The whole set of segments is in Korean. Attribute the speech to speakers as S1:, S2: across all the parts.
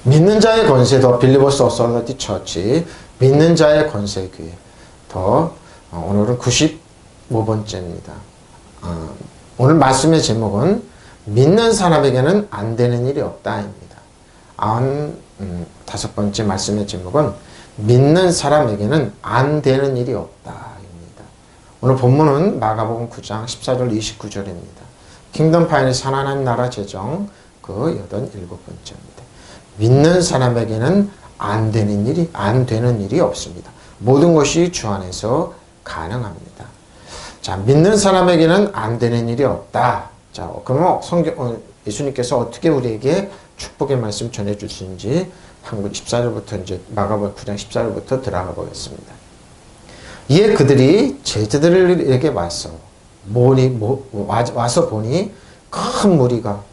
S1: 믿는 자의 권세 더 빌리버스 어서너티 처치 믿는 자의 권세 교회 더 오늘은 95번째입니다. 오늘 말씀의 제목은 믿는 사람에게는 안 되는 일이 없다입니다. 95번째 말씀의 제목은 믿는 사람에게는 안 되는 일이 없다입니다. 오늘 본문은 마가복음 9장 14절 29절입니다. 킹덤 파이너스 하나님 나라 재정 그 87번째입니다. 믿는 사람에게는 안 되는 일이 없습니다. 모든 것이 주 안에서 가능합니다. 자, 믿는 사람에게는 안 되는 일이 없다. 자, 그러면 예수님께서 어떻게 우리에게 축복의 말씀 전해 주시는지 14절부터 이제 마가복음 9장 14절부터 들어가 보겠습니다. 이에 그들이 제자들에게 와서 보니 큰 무리가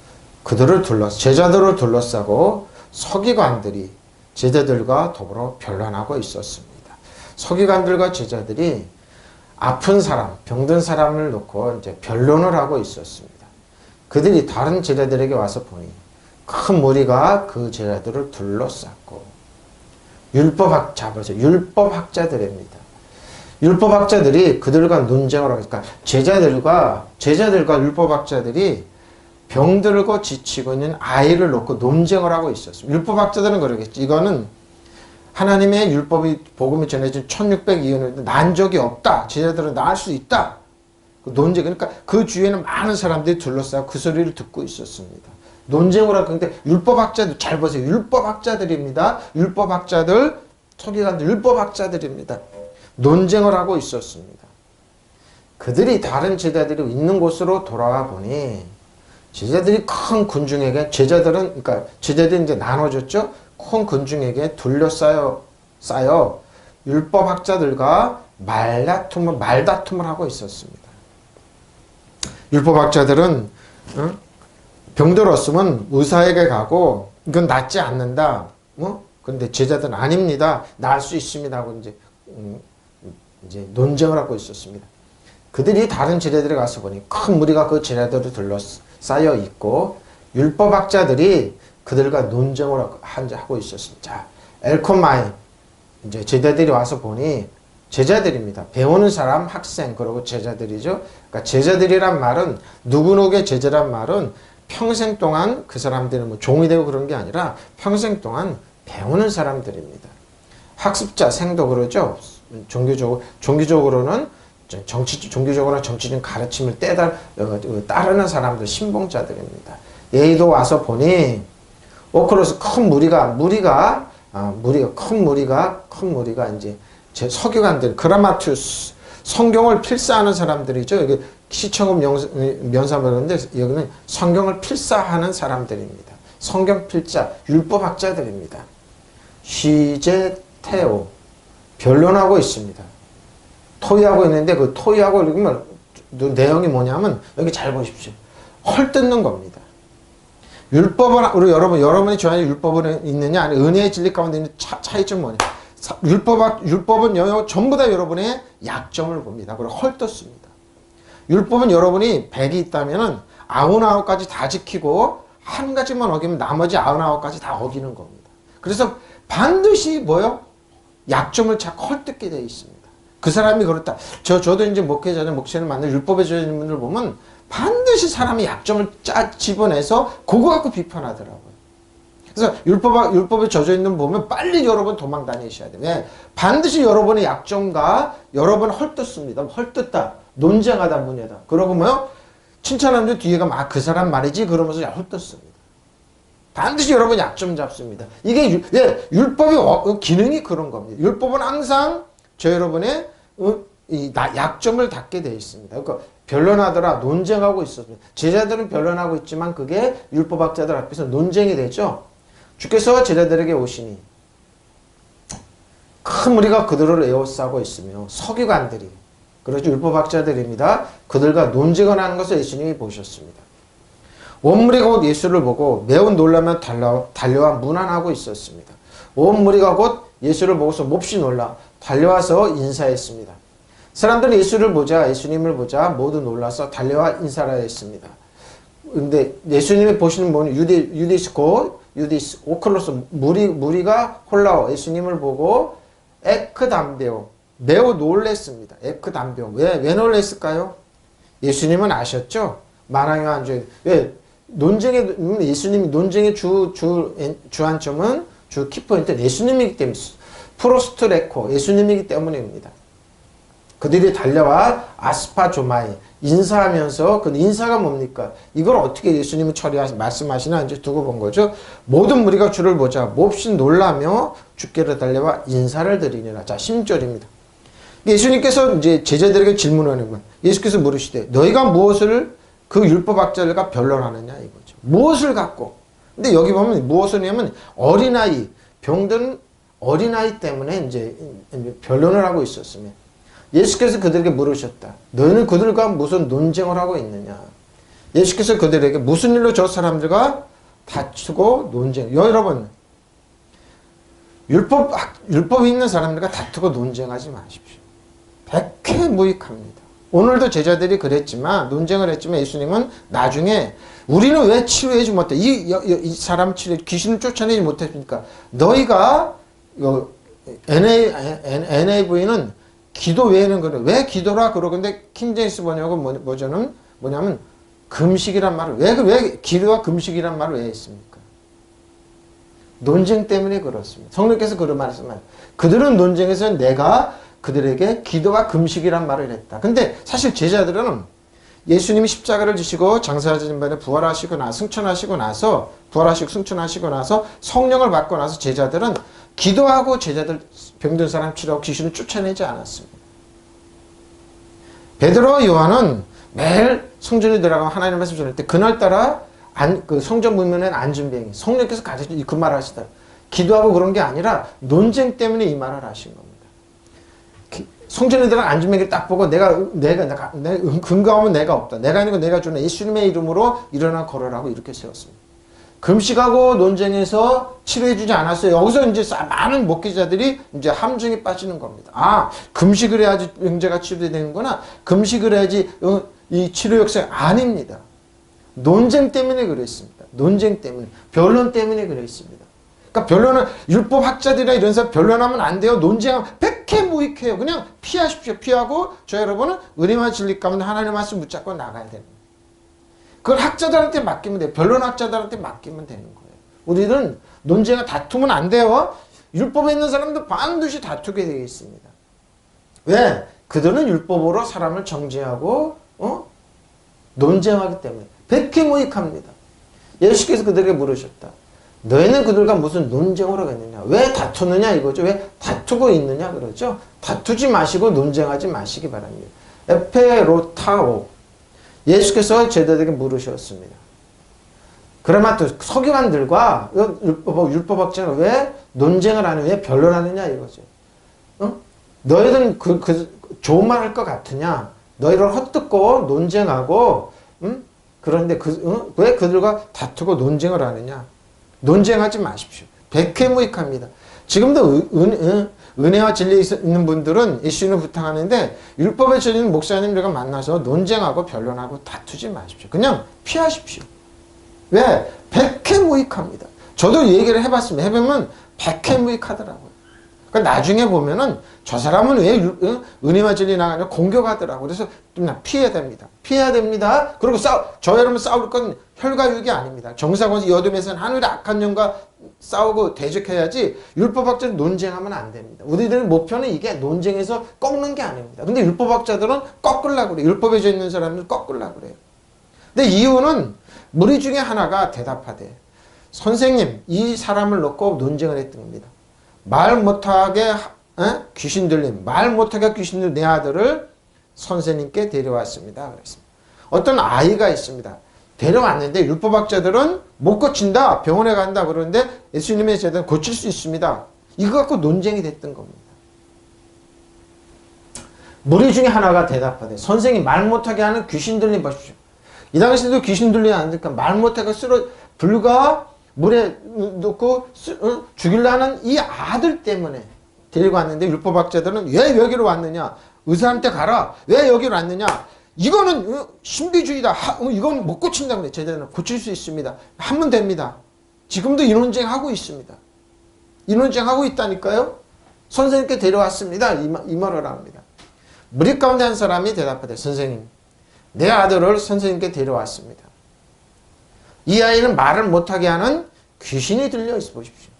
S1: 제자들을 둘러싸고 서기관들이 제자들과 더불어 변론하고 있었습니다. 서기관들과 제자들이 아픈 사람, 병든 사람을 놓고 이제 변론을 하고 있었습니다. 그들이 다른 제자들에게 와서 보니 큰 무리가 그 제자들을 둘러쌌고 율법학자들입니다. 율법학자들이 그들과 논쟁을 하고 그러니까 제자들과 율법학자들이 병들고 지치고 있는 아이를 놓고 논쟁을 하고 있었습니다. 율법학자들은 그러겠지. 이거는 하나님의 율법이 복음이 전해진 1600년인데 난 적이 없다. 제자들은 나을 수 있다. 논쟁 그러니까 그 주위에는 많은 사람들이 둘러싸고 그 소리를 듣고 있었습니다. 논쟁을 하고 근데 율법학자들 잘 보세요. 율법학자들입니다. 율법학자들 서기관들 율법학자들입니다. 논쟁을 하고 있었습니다. 그들이 다른 제자들이 있는 곳으로 돌아와 보니 제자들이 큰 군중에게 제자들이 이제 나눠졌죠. 큰 군중에게 둘러싸여 율법학자들과 말다툼을 하고 있었습니다. 율법학자들은 병들었으면 의사에게 가고 이건 낫지 않는다. 그런데 제자들은 아닙니다. 나을 수 있습니다. 하고 이제 논쟁을 하고 있었습니다. 그들이 다른 제자들에 가서 보니 큰 무리가 그 제자들을 둘러싸여 있고 율법학자들이 그들과 논쟁을 하고 있었습니다. 자, 엘코마이 이제 제자들이 와서 보니 제자들입니다. 배우는 사람, 학생 그리고 제자들이죠. 그러니까 제자들이란 말은 누구누구의 제자란 말은 평생 동안 그 사람들은 뭐 종이 되고 그런 게 아니라 평생 동안 배우는 사람들입니다. 학습자, 생도 그러죠. 종교적으로는 정치적 가르침을 따르는 사람들, 신봉자들입니다. 얘도 와서 보니 그래서 큰 무리가 이제 제 서기관들, 그라마투스, 성경을 필사하는 사람들이죠. 여기 시청업 면사하는데 여기는 성경을 필사하는 사람들입니다. 성경 필자, 율법학자들입니다. 시제테오 변론하고 있습니다. 토의하고 있는데 그 토의하고 읽으면 내용이 뭐냐면 여기 잘 보십시오. 헐뜯는 겁니다. 율법은 우리 여러분이 좋아하는 율법은 있느냐 아니 은혜의 진리 가운데 있는 차이점 뭐냐? 율법은 전부 다 여러분의 약점을 봅니다. 그리고 헐뜯습니다. 율법은 여러분이 100이 있다면은 99가지 다 지키고 한 가지만 어기면 나머지 99가지 다 어기는 겁니다. 그래서 반드시 약점을 자꾸 헐뜯게 되어 있습니다. 그 사람이 그렇다. 저도 이제 목회를 만나 율법에 젖은 분들 보면 반드시 사람이 약점을 집어내서 그거 갖고 비판하더라고요. 그래서 율법에 젖어 있는 분 보면 빨리 여러분 도망 다니셔야 돼요. 왜? 반드시 여러분의 약점과 여러분 헐뜯습니다. 헐뜯다. 논쟁하다 문제다. 그러고 칭찬하는데 뒤에 가면 그 사람 말이지 그러면서 헐뜯습니다. 반드시 여러분 약점 잡습니다. 이게 율법의 기능이 그런 겁니다. 율법은 항상 여러분의 약점을 닫게 되어 있습니다. 그러니까 변론하더라 논쟁하고 있었습니다. 제자들은 변론하고 있지만 그게 율법학자들 앞에서 논쟁이 되죠. 주께서 제자들에게 오시니 큰 무리가 그들을 에워싸고 있으며 서기관들이 그렇죠. 율법학자들입니다. 그들과 논쟁을 하는 것을 예수님이 보셨습니다. 온 무리가 곧 예수를 보고 매우 놀라며 달려와 문안하고 있었습니다. 온 무리가 곧 예수를 보고서 몹시 놀라 달려와서 인사했습니다. 사람들은 예수님을 보자 모두 놀라서 달려와 인사를 했습니다. 근데 예수님이 보시는 분은 유대시고 유디스 오클로스 무리가 홀라워 예수님을 보고 에크담베오 매우 놀랬습니다. 에크담베오 왜 놀랬을까요? 예수님은 아셨죠? 만왕의 안주에 왜 논쟁의 예수님 논쟁의 주안점은 주 키포인트 예수님이기 때문에 프로스트레코 예수님이기 때문입니다. 그들이 달려와 아스파조마이 인사하면서 그 인사가 뭡니까? 이걸 어떻게 예수님이 말씀하시나 이제 두고 본 거죠. 모든 무리가 주를 보자 몹시 놀라며 주께로 달려와 인사를 드리니라. 자, 10절입니다. 예수님께서 이제 제자들에게 질문하는 거예요. 예수께서 물으시되 너희가 무엇을 그 율법학자들과 변론하느냐 이거죠. 무엇을 갖고? 근데 여기 보면 무엇을 하면 어린아이 병든 어린아이 때문에 이제 변론을 하고 있었으면 예수께서 그들에게 물으셨다. 너희는 그들과 무슨 논쟁을 하고 있느냐? 예수께서 그들에게 무슨 일로 저 사람들과 다투고 논쟁. 여러분 율법이 있는 사람들과 다투고 논쟁하지 마십시오. 백해무익합니다. 오늘도 제자들이 그랬지만 논쟁을 했지만 예수님은 나중에 우리는 왜 치료하지 못해? 이 사람 귀신을 쫓아내지 못했습니까? 너희가 NAV는 기도 외에는 그래. 왜 기도라 그러는데 킹제임스 번역은 뭐냐면 금식이란 말을 왜 기도와 금식이란 말을 왜 했습니까? 논쟁 때문에 그렇습니다. 성령께서 그런 말씀을 그들은 논쟁에서 내가 그들에게 기도와 금식이란 말을 했다. 근데 사실 제자들은 예수님이 십자가를 지시고 장사하신 반에 부활하시고 승천하시고 나서 성령을 받고 나서 제자들은 기도하고 제자들 병든 사람 치료하고 귀신을 쫓아내지 않았습니다. 베드로와 요한은 매일 성전에 들어가고 하나님의 말씀 전할 때 그날따라 그 성전 문면에 앉은 병이 성령께서 가르쳐 그 말을 하시다. 기도하고 그런 게 아니라 논쟁 때문에 이 말을 하신 겁니다. 성전에 들어가 앉은 병이 딱 보고 내가 근거하면 내가 없다. 내가 아니고 내가 주는 예수님의 이름으로 일어나 걸어라고 이렇게 세웠습니다. 금식하고 논쟁에서 치료해주지 않았어요. 여기서 이제 많은 목회자들이 이제 함정에 빠지는 겁니다. 아, 금식을 해야지 병자가 치료되는구나. 금식을 해야지 이 치료 역사 아닙니다. 논쟁 때문에 그랬습니다. 논쟁 때문에, 변론 때문에 그랬습니다. 그러니까 변론은 율법학자들이나 이런 사람 변론하면 안 돼요. 논쟁하면 백해무익해요. 그냥 피하십시오. 피하고 저 여러분은 은혜와 진리 가운데 하나님의 말씀 붙잡고 나가야 됩니다. 그걸 학자들한테 맡기면 돼요. 변론학자들한테 맡기면 되는 거예요. 우리는 논쟁과 다투면 안 돼요. 율법에 있는 사람들 반드시 다투게 되어 있습니다. 왜? 그들은 율법으로 사람을 정죄하고 논쟁하기 때문에 백해무익합니다. 예수께서 그들에게 물으셨다. 너희는 그들과 무슨 논쟁을 하겠느냐? 왜 다투느냐 이거죠. 왜 다투고 있느냐 그러죠. 다투지 마시고 논쟁하지 마시기 바랍니다. 에페로타오 예수께서 제자들에게 물으셨습니다. 그러면 또 서기관들과 율법학자는 왜 논쟁을 하느냐, 왜 변론하느냐 이거죠. 너희들은 좋은 말 할 것 같으냐? 너희를 헛듣고 논쟁하고, 그런데 왜 그들과 다투고 논쟁을 하느냐? 논쟁하지 마십시오. 백해무익합니다. 지금도 은혜와 진리에 있는 분들은 예수님을 부탁하는데 율법에 처진 목사님들과 만나서 논쟁하고 변론하고 다투지 마십시오. 그냥 피하십시오. 왜? 백해무익합니다. 저도 얘기를 해봤습니다. 해보면 백해무익하더라고요. 그러니까 나중에 보면은 저 사람은 왜 은혜와 진리 나가냐 공격하더라고요. 그래서 좀 피해야 됩니다. 피해야 됩니다. 그리고 저 여러분 싸울 건 혈과육이 아닙니다. 정사관에서 여둠에서는 하늘의 악한 영과 싸우고 대적해야지 율법학자는 논쟁하면 안 됩니다. 우리들의 목표는 이게 논쟁에서 꺾는 게 아닙니다. 근데 율법학자들은 꺾으려고 그래요. 율법에 져 있는 사람들은 꺾으려고 그래요. 근데 이유는 무리 중에 하나가 대답하되 선생님 이 사람을 놓고 논쟁을 했던 겁니다. 말 못하게 귀신 들린 말 못하게 귀신 들린 내 아들을 선생님께 데려왔습니다. 그랬습니다. 어떤 아이가 있습니다. 데려왔는데 율법학자들은 못 고친다. 병원에 간다. 그러는데 예수님의 제자들은 고칠 수 있습니다. 이거 갖고 논쟁이 됐던 겁니다. 무리 중에 하나가 대답하되 선생님 말 못하게 하는 귀신 들린 보십시오. 이 당시에도 귀신 들리지 않으니까 말 못하게 불과 물에 놓고 죽이려는 이 아들 때문에 데리고 왔는데 율법학자들은 왜 여기로 왔느냐? 의사한테 가라. 왜 여기로 왔느냐? 이거는 신비주의다. 이건 못 고친다. 그래. 제자들은 고칠 수 있습니다. 하면 됩니다. 지금도 이 논쟁하고 있습니다. 이 논쟁하고 있다니까요. 선생님께 데려왔습니다. 이 말을 합니다. 무리 가운데 한 사람이 대답하되 선생님 내 아들을 선생님께 데려왔습니다. 이 아이는 말을 못하게 하는 귀신이 들려 있어 보십시오.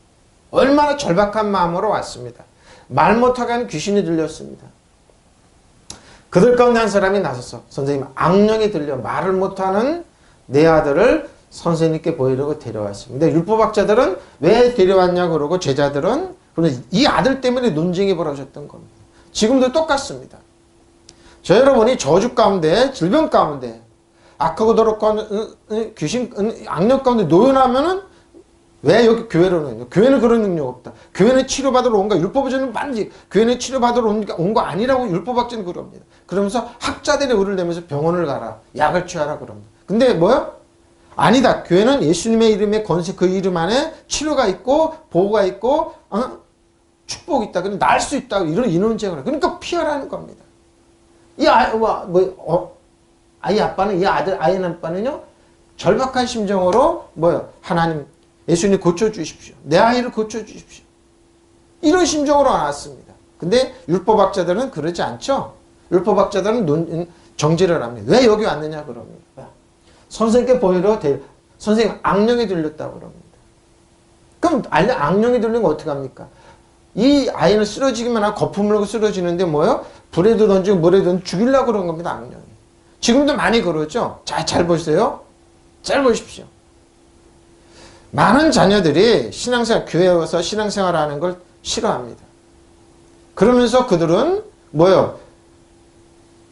S1: 얼마나 절박한 마음으로 왔습니다. 말 못하게 하는 귀신이 들렸습니다. 그들 가운데 한 사람이 나서서 선생님 악령이 들려 말을 못하는 내 아들을 선생님께 보이려고 데려왔습니다. 율법학자들은 왜 데려왔냐 그러고 제자들은 이 아들 때문에 논쟁이 벌어졌던 겁니다. 지금도 똑같습니다. 저 여러분이 저주 가운데 질병 가운데 악하고 더럽고 귀신 악령 가운데 노연하면은 왜 여기 교회로 오느냐? 교회는 그런 능력 없다. 교회는 치료받으러 온 거. 율법학자는 반드시 교회는 치료받으러 온 거 아니라고 율법학자는 그럽니다. 그러면서 학자들이 우를 내면서 병원을 가라. 약을 취하라 그럽니다. 근데 뭐요? 아니다. 교회는 예수님의 이름에 건세 그 이름 안에 치료가 있고 보호가 있고 축복이 있다. 그럼 날 수 있다. 이런 인원쟁을 해. 그러니까 피하라는 겁니다. 이 아이 아빠는 이 아들 아이 아빠는요 절박한 심정으로 뭐요? 하나님 예수님 고쳐주십시오. 내 아이를 고쳐주십시오. 이런 심정으로 나왔습니다. 근데 율법학자들은 그러지 않죠. 율법학자들은 정죄를 합니다. 왜 여기 왔느냐 그럽니다. 선생님께 보이러 선생님 악령이 들렸다고 그럽니다. 그럼 악령이 들리면 어떻게 합니까? 이 아이는 쓰러지기만 하고 거품 물고 쓰러지는데 뭐요? 불에도 던지고 물에도 던지고 죽이려고 그런 겁니다. 악령이. 지금도 많이 그러죠. 잘 보세요. 잘 보십시오. 많은 자녀들이 신앙생활, 교회에 와서 신앙생활 하는 걸 싫어합니다. 그러면서 그들은 뭐요?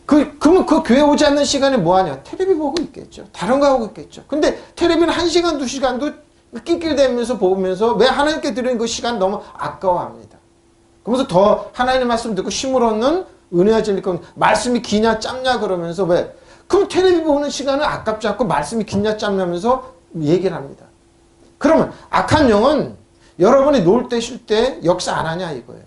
S1: 그러면 그 교회 오지 않는 시간에 뭐 하냐? 텔레비 보고 있겠죠. 다른 거 하고 있겠죠. 근데 텔레비는 1시간, 2시간도 낄낄대면서 보면서 왜 하나님께 드리는 그 시간 너무 아까워합니다. 그러면서 더 하나님의 말씀 듣고 힘을 얻는 은혜가 질릴 겁니다. 말씀이 기냐 짧냐 그러면서 왜? 그럼 텔레비 보는 시간은 아깝지 않고 말씀이 기냐 짧냐면서 얘기를 합니다. 그러면 악한 영은 여러분이 놀 때 쉴 때 역사 안 하냐 이거예요.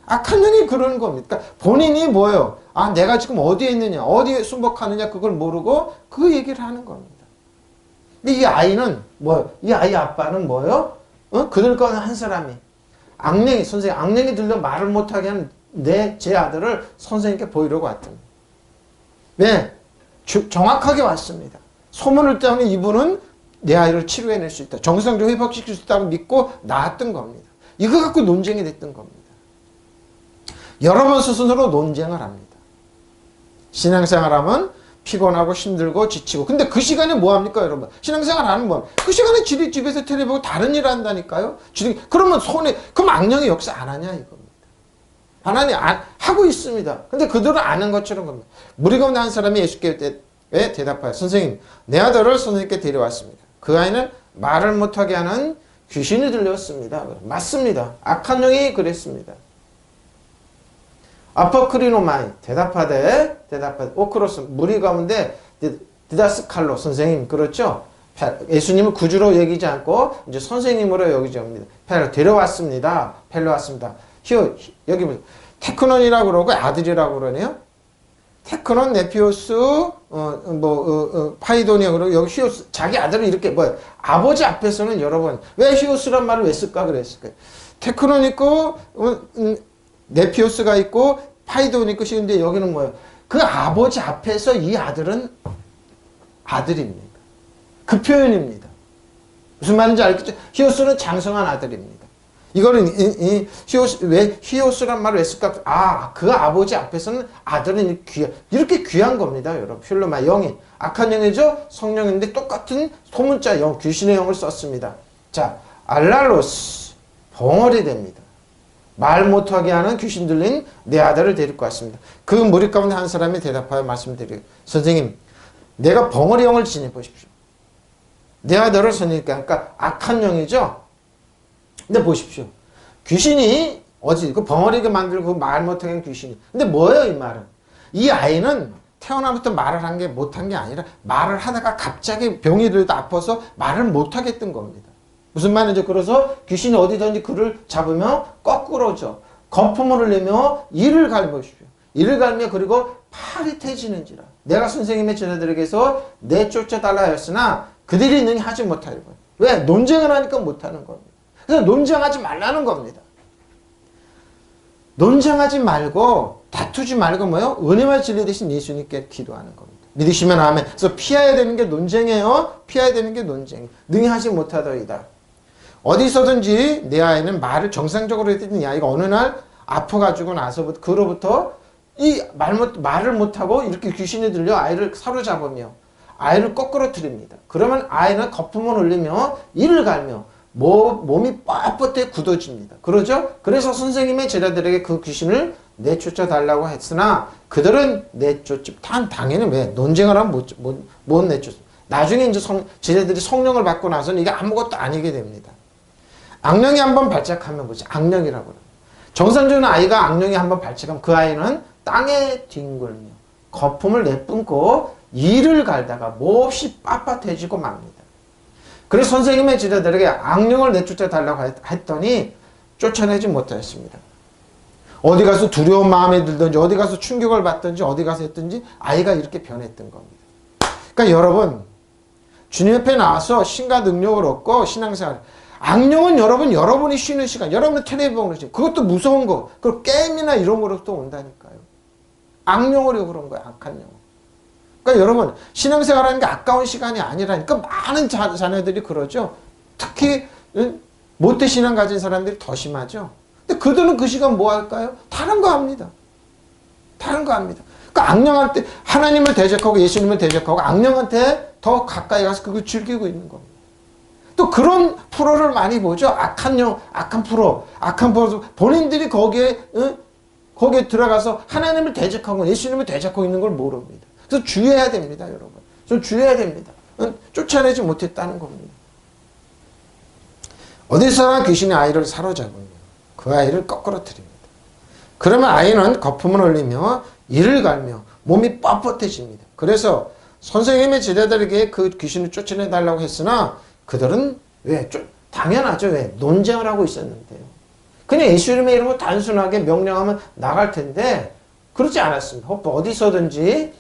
S1: 악한 영이 그러는 겁니다. 그러니까 본인이 뭐예요? 아 내가 지금 어디에 있느냐 어디에 순복하느냐 그걸 모르고 그 얘기를 하는 겁니다. 근데 이 아이는 뭐예요? 이 아이 아빠는 뭐예요? 그들 가운데 한 사람이 선생님 악령이 들려 말을 못하게 하는 제 아들을 선생님께 보이려고 왔답니다. 네, 정확하게 왔습니다. 소문을 때문에 이분은 내 아이를 치료해낼 수 있다. 정상적으로 회복시킬 수 있다고 믿고 나왔던 겁니다. 이거 갖고 논쟁이 됐던 겁니다. 여러 번 스스로 논쟁을 합니다. 신앙생활하면 피곤하고 힘들고 지치고 근데 그 시간에 뭐합니까 여러분? 신앙생활 하는 뭐? 그 시간에 집에서 텔레비 보고 다른 일 한다니까요? 그러면 그럼 악령이 역사 안 하냐 이겁니다. 하나님 하고 있습니다. 근데 그들은 아는 것처럼 겁니다. 무리 가운데 한 사람이 예수께 대답하여 선생님 내 아들을 선생님께 데려왔습니다. 그 아이는 말을 못하게 하는 귀신이 들렸습니다. 맞습니다. 악한 영이 그랬습니다. 아퍼크리노마이 대답하되 오크로스 무리 가운데 디다스칼로 선생님 그렇죠? 예수님을 구주로 여기지 않고 이제 선생님으로 여기지 않습니다. 데려왔습니다. 여기 테크논이라고 그러고 아들이라고 그러네요. 테크논, 네피오스, 파이도니아 그러고 여기 히오스 자기 아들은 이렇게 아버지 앞에서는 여러분 왜 히오스란 말을 왜 쓸까 그랬을까요? 테크논 있고 네피오스가 있고 파이도니 있고 시는데 여기는 뭐예요? 그 아버지 앞에서 이 아들은 아들입니다. 그 표현입니다. 무슨 말인지 알겠죠? 히오스는 장성한 아들입니다. 이거는 왜 히오스란 말을 왜 쓸까? 그 아버지 앞에서는 아들은 이렇게 귀한 겁니다. 여러분 필로마 영이 악한 영이죠? 성령인데 똑같은 소문자 영 귀신의 영을 썼습니다. 자 알랄로스 벙어리 됩니다. 말 못하게 하는 귀신 들린 내 아들을 데리고 왔습니다. 그 무리 가운데 한 사람이 대답하여 말씀드려요. 선생님 내가 벙어리 영을 지내 보십시오. 내 아들을 선생님께 그러니까 악한 영이죠. 근데 보십시오. 귀신이 그 벙어리게 만들고 말 못하게 하는 귀신이. 근데 뭐예요 이 말은? 이 아이는 태어나부터 말을 한 게 못한 게 아니라 말을 하다가 갑자기 병이 들어도 아파서 말을 못하게 했던 겁니다. 무슨 말인지 그래서 귀신이 어디든지 그를 잡으면 거꾸로죠. 거품을 흘리며 이를 갈며십시오. 이를 갈며 그리고 팔이 태지는지라. 내가 선생님의 제자들에게서 내쫓아달라 하였으나 그들이 능히 하지 못하리고. 왜? 논쟁을 하니까 못하는 겁니다. 그래서 논쟁하지 말라는 겁니다. 논쟁하지 말고 다투지 말고 뭐요? 은혜와 진리 대신 예수님께 기도하는 겁니다. 믿으시면 아멘. 그래서 피해야 되는 게 논쟁이에요. 피해야 되는 게 논쟁. 능히 하지 못하더이다. 어디서든지 내 아이는 말을 정상적으로 했던 이 아이가 어느 날 아파가지고 나서부터 그로부터 이 말을 못하고 이렇게 귀신이 들려 아이를 사로잡으며 아이를 거꾸로 틀립니다. 그러면 아이는 거품을 흘리며 이를 갈며 몸이 뻣뻣해 굳어집니다. 그러죠? 그래서 선생님의 제자들에게 그 귀신을 내쫓아 달라고 했으나 그들은 당연히 왜? 논쟁을 하면 못 내쫓습니다. 나중에 이제 제자들이 성령을 받고 나서는 이게 아무것도 아니게 됩니다. 악령이 한번 발작하면 뭐지? 악령이라고 그래요. 정상적인 아이가 악령이 한번 발작하면 그 아이는 땅에 뒹굴며 거품을 내뿜고 이를 갈다가 몹시 빳빳해지고 맙니다. 그래서 선생님의 제자들에게 악령을 내쫓아 달라고 했더니 쫓아내지 못하였습니다. 어디 가서 두려운 마음에 들든지 어디 가서 충격을 받든지 어디 가서 했든지 아이가 이렇게 변했던 겁니다. 그러니까 여러분 주님 옆에 나와서 신과 능력을 얻고 신앙생활 악령은 여러분이 쉬는 시간 여러분은 텔레비전 보는 시간 그것도 무서운 거 그리고 게임이나 이런 거로 또 온다니까요. 악령으로 그런 거예요. 악한 영. 그러니까 여러분 신앙생활하는 게 아까운 시간이 아니라니까 많은 자녀들이 그러죠. 특히 모태신앙 가진 사람들이 더 심하죠. 근데 그들은 그 시간 뭐 할까요? 다른 거 합니다. 다른 거 합니다. 그러니까 악령한테 하나님을 대적하고 예수님을 대적하고 악령한테 더 가까이 가서 그걸 즐기고 있는 겁니다. 또 그런 프로를 많이 보죠. 악한 프로 본인들이 거기에 들어가서 하나님을 대적하고 예수님을 대적하고 있는 걸 모릅니다. 그래서 주의해야 됩니다, 여러분. 좀 주의해야 됩니다. 쫓아내지 못했다는 겁니다. 어디서나 귀신이 아이를 사로잡으며 그 아이를 거꾸로 틀립니다. 그러면 아이는 거품을 흘리며 이를 갈며 몸이 뻣뻣해집니다. 그래서 선생님의 제자들에게 그 귀신을 쫓아내달라고 했으나 그들은 왜? 당연하죠. 왜? 논쟁을 하고 있었는데요. 그냥 예수님의 이름으로 단순하게 명령하면 나갈 텐데 그렇지 않았습니다. 어디서든지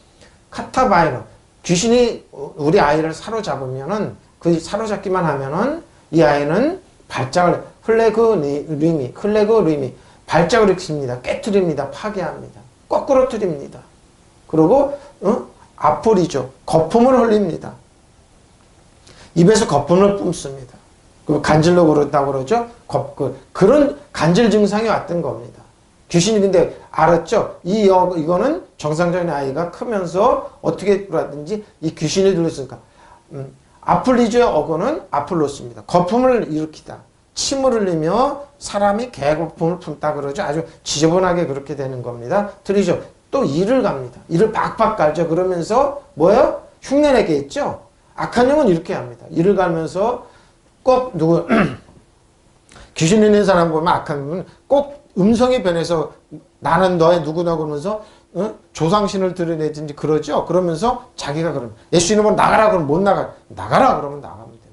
S1: 카타바이너 귀신이 우리 아이를 사로잡으면은 그 사로잡기만 하면은 이 아이는 발작을 흘레그림이 발작을 일으킵니다. 깨트립니다. 파괴합니다. 거꾸로 트립니다. 그리고 아플이죠. 거품을 흘립니다. 입에서 거품을 뿜습니다. 간질로 그렇다고 그러죠. 그런 간질 증상이 왔던 겁니다. 귀신이 근데 알았죠. 이거는 정상적인 아이가 크면서 어떻게 그러든지 이 귀신이 들렸으니까 아플리조의 어거는 아플로스입니다. 거품을 일으키다. 침을 흘리며 사람이 개거품을 품다 그러죠. 아주 지저분하게 그렇게 되는 겁니다. 틀리죠. 또 이를 갑니다. 이를 박박 갈죠. 그러면서 뭐예요? 흉내내게 했죠. 악한 영은 이렇게 합니다. 이를 갈면서 꼭 귀신 있는 사람 보면 악한 영은 꼭 음성이 변해서 나는 너의 누구다 그러면서 조상신을 드러내든지 그러죠. 그러면서 자기가 그러면 예수님은 나가라 그러면 못 나가라 그러면 나가면 됩니다.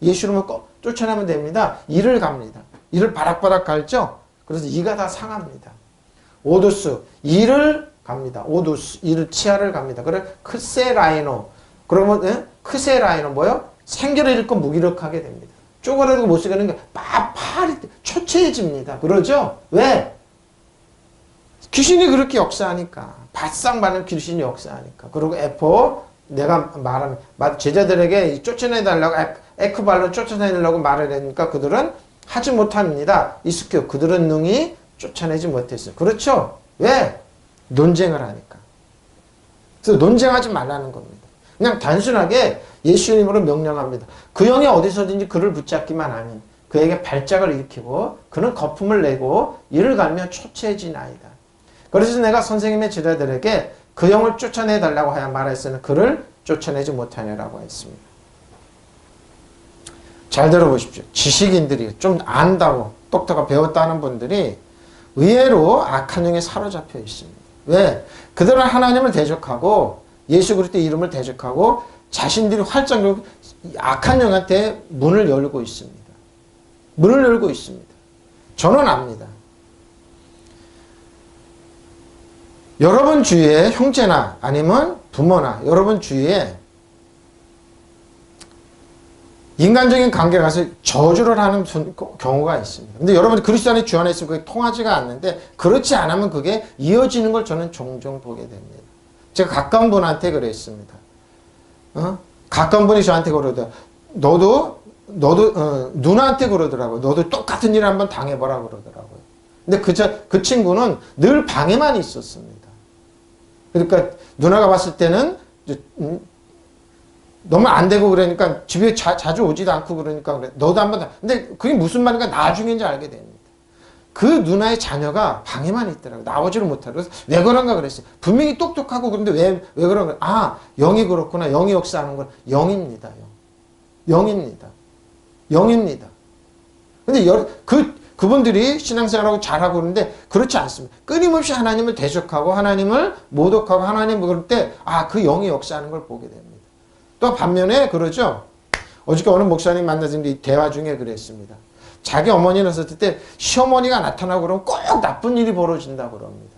S1: 예수님은 꼭 쫓아내면 됩니다. 이를 갑니다. 이를 바락바락 갈죠. 그래서 이가 다 상합니다. 오두스 이를 갑니다. 오두스 이를 치아를 갑니다. 그래 크세라이노 그러면 크세라이노 뭐요? 생기를 잃고 무기력하게 됩니다. 쪼그라들고 못 쓰게 하는 게 팔이 초췌해집니다. 그러죠? 왜? 귀신이 그렇게 역사하니까. 바싹 많은 귀신이 역사하니까. 그리고 에포 내가 말하는 제자들에게 쫓아내달라고 에크발로 쫓아내려고 말을 하니까 그들은 하지 못합니다. 이스큐 그들은 능히 쫓아내지 못했어요. 그렇죠? 왜? 논쟁을 하니까. 그래서 논쟁하지 말라는 겁니다. 그냥 단순하게 예수님으로 명령합니다. 그 영이 어디서든지 그를 붙잡기만 하면 그에게 발작을 일으키고 그는 거품을 내고 이를 갈며 초췌해진 아이다. 그래서 내가 선생님의 제자들에게 그 영을 쫓아내달라고 하여 말했으나 그를 쫓아내지 못하냐라고 했습니다. 잘 들어보십시오. 지식인들이 좀 안다고 똑똑하고 배웠다는 분들이 의외로 악한 영에 사로잡혀 있습니다. 왜? 그들은 하나님을 대적하고 예수 그리스도의 이름을 대적하고 자신들이 활짝 악한 영한테 문을 열고 있습니다. 문을 열고 있습니다. 저는 압니다. 여러분 주위에 형제나 아니면 부모나 여러분 주위에 인간적인 관계 가서 저주를 하는 경우가 있습니다. 근데 여러분이 그리스도 안에 주 안에 있으면 그게 통하지가 않는데 그렇지 않으면 그게 이어지는 걸 저는 종종 보게 됩니다. 제가 가까운 분한테 그랬습니다. 가까운 분이 저한테 그러더라고요. 너도 누나한테 그러더라고요. 너도 똑같은 일 한번 당해보라 그러더라고요. 근데 그 친구는 늘 방에만 있었습니다. 그러니까 누나가 봤을 때는 너무 안 되고 그러니까 집에 자주 오지도 않고 그러니까 그래. 너도 한번 근데 그게 무슨 말인가 나중에 이제 알게 됩니다. 그 누나의 자녀가 방에만 있더라고요. 나오지를 못하고. 그래서 왜 그런가 그랬어요. 분명히 똑똑하고 그런데 왜 그런가. 아, 영이 그렇구나. 영이 역사하는 건 영입니다. 영입니다. 영입니다. 근데 그분들이 신앙생활하고 잘하고 그러는데 그렇지 않습니다. 끊임없이 하나님을 대적하고 하나님을 모독하고 하나님을 그럴 때 아, 그 영이 역사하는 걸 보게 됩니다. 또 반면에 그러죠. 어저께 어느 목사님 만나서 대화 중에 그랬습니다. 자기 어머니는 있었을 때 시어머니가 나타나고 그러면 꼭 나쁜 일이 벌어진다고 그럽니다.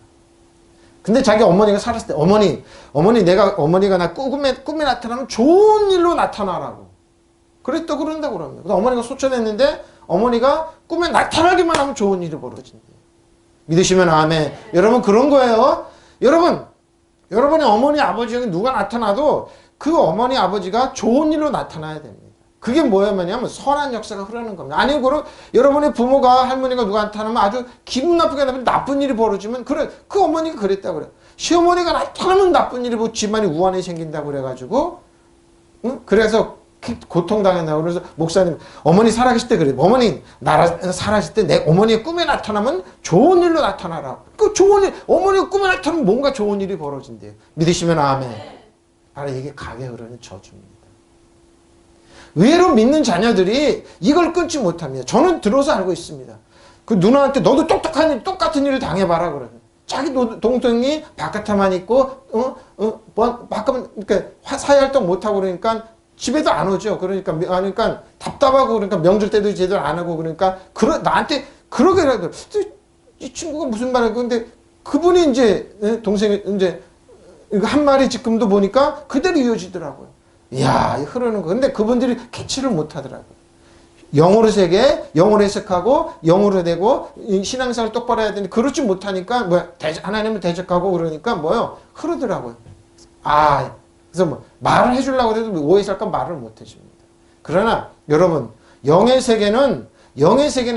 S1: 근데 자기 어머니가 살았을 때 어머니가 나 꿈에 나타나면 좋은 일로 나타나라고 그런다고 그럽니다. 그래서 어머니가 소천했는데 어머니가 꿈에 나타나기만 하면 좋은 일이 벌어진대요. 믿으시면 아멘. 여러분 그런 거예요. 여러분의 어머니 아버지 중에 누가 나타나도 그 어머니 아버지가 좋은 일로 나타나야 됩니다. 그게 뭐냐면 선한 역사가 흐르는 겁니다. 아니고 여러분의 부모가 할머니가 누가 나타나면 아주 기분 나쁘게 나면 나쁜 일이 벌어지면 그 어머니가 그랬다고 그래요. 시어머니가 나타나면 나쁜 일이 집안이 우환이 생긴다고 그래가지고 그래서 고통당한다고 그래서 목사님 어머니 살아계실 때 그래요. 어머니 살아계실 때 내 어머니의 꿈에 나타나면 좋은 일로 나타나라. 그 좋은 일 어머니가 꿈에 나타나면 뭔가 좋은 일이 벌어진대요. 믿으시면 아멘. 바로 이게 강에 흐르는 저주입니다. 의외로 믿는 자녀들이 이걸 끊지 못합니다. 저는 들어서 알고 있습니다. 그 누나한테 너도 똑같은 일을 당해봐라 그러면 자기 동생이 바깥에만 있고 그러니까 사회활동 못하고 그러니까 집에도 안 오죠. 그러니까 답답하고 그러니까 명절 때도 제대로 안 하고 그러니까 나한테 그러게라도 이 친구가 무슨 말을 근데 그분이 이제 동생이 이제 한 마리 지금도 보니까 그대로 이어지더라고요. 이야, 흐르는 거. 근데 그분들이 캐치를 못 하더라고요. 영어로 세계, 영어로 해석하고, 영어로 되고, 신앙생활 똑바로 해야 되는데, 그렇지 못하니까, 하나님을 대적하고 그러니까 흐르더라고요. 아, 그래서 말을 해주려고 해도 오해할까 말을 못 해줍니다. 그러나, 여러분, 영의 세계는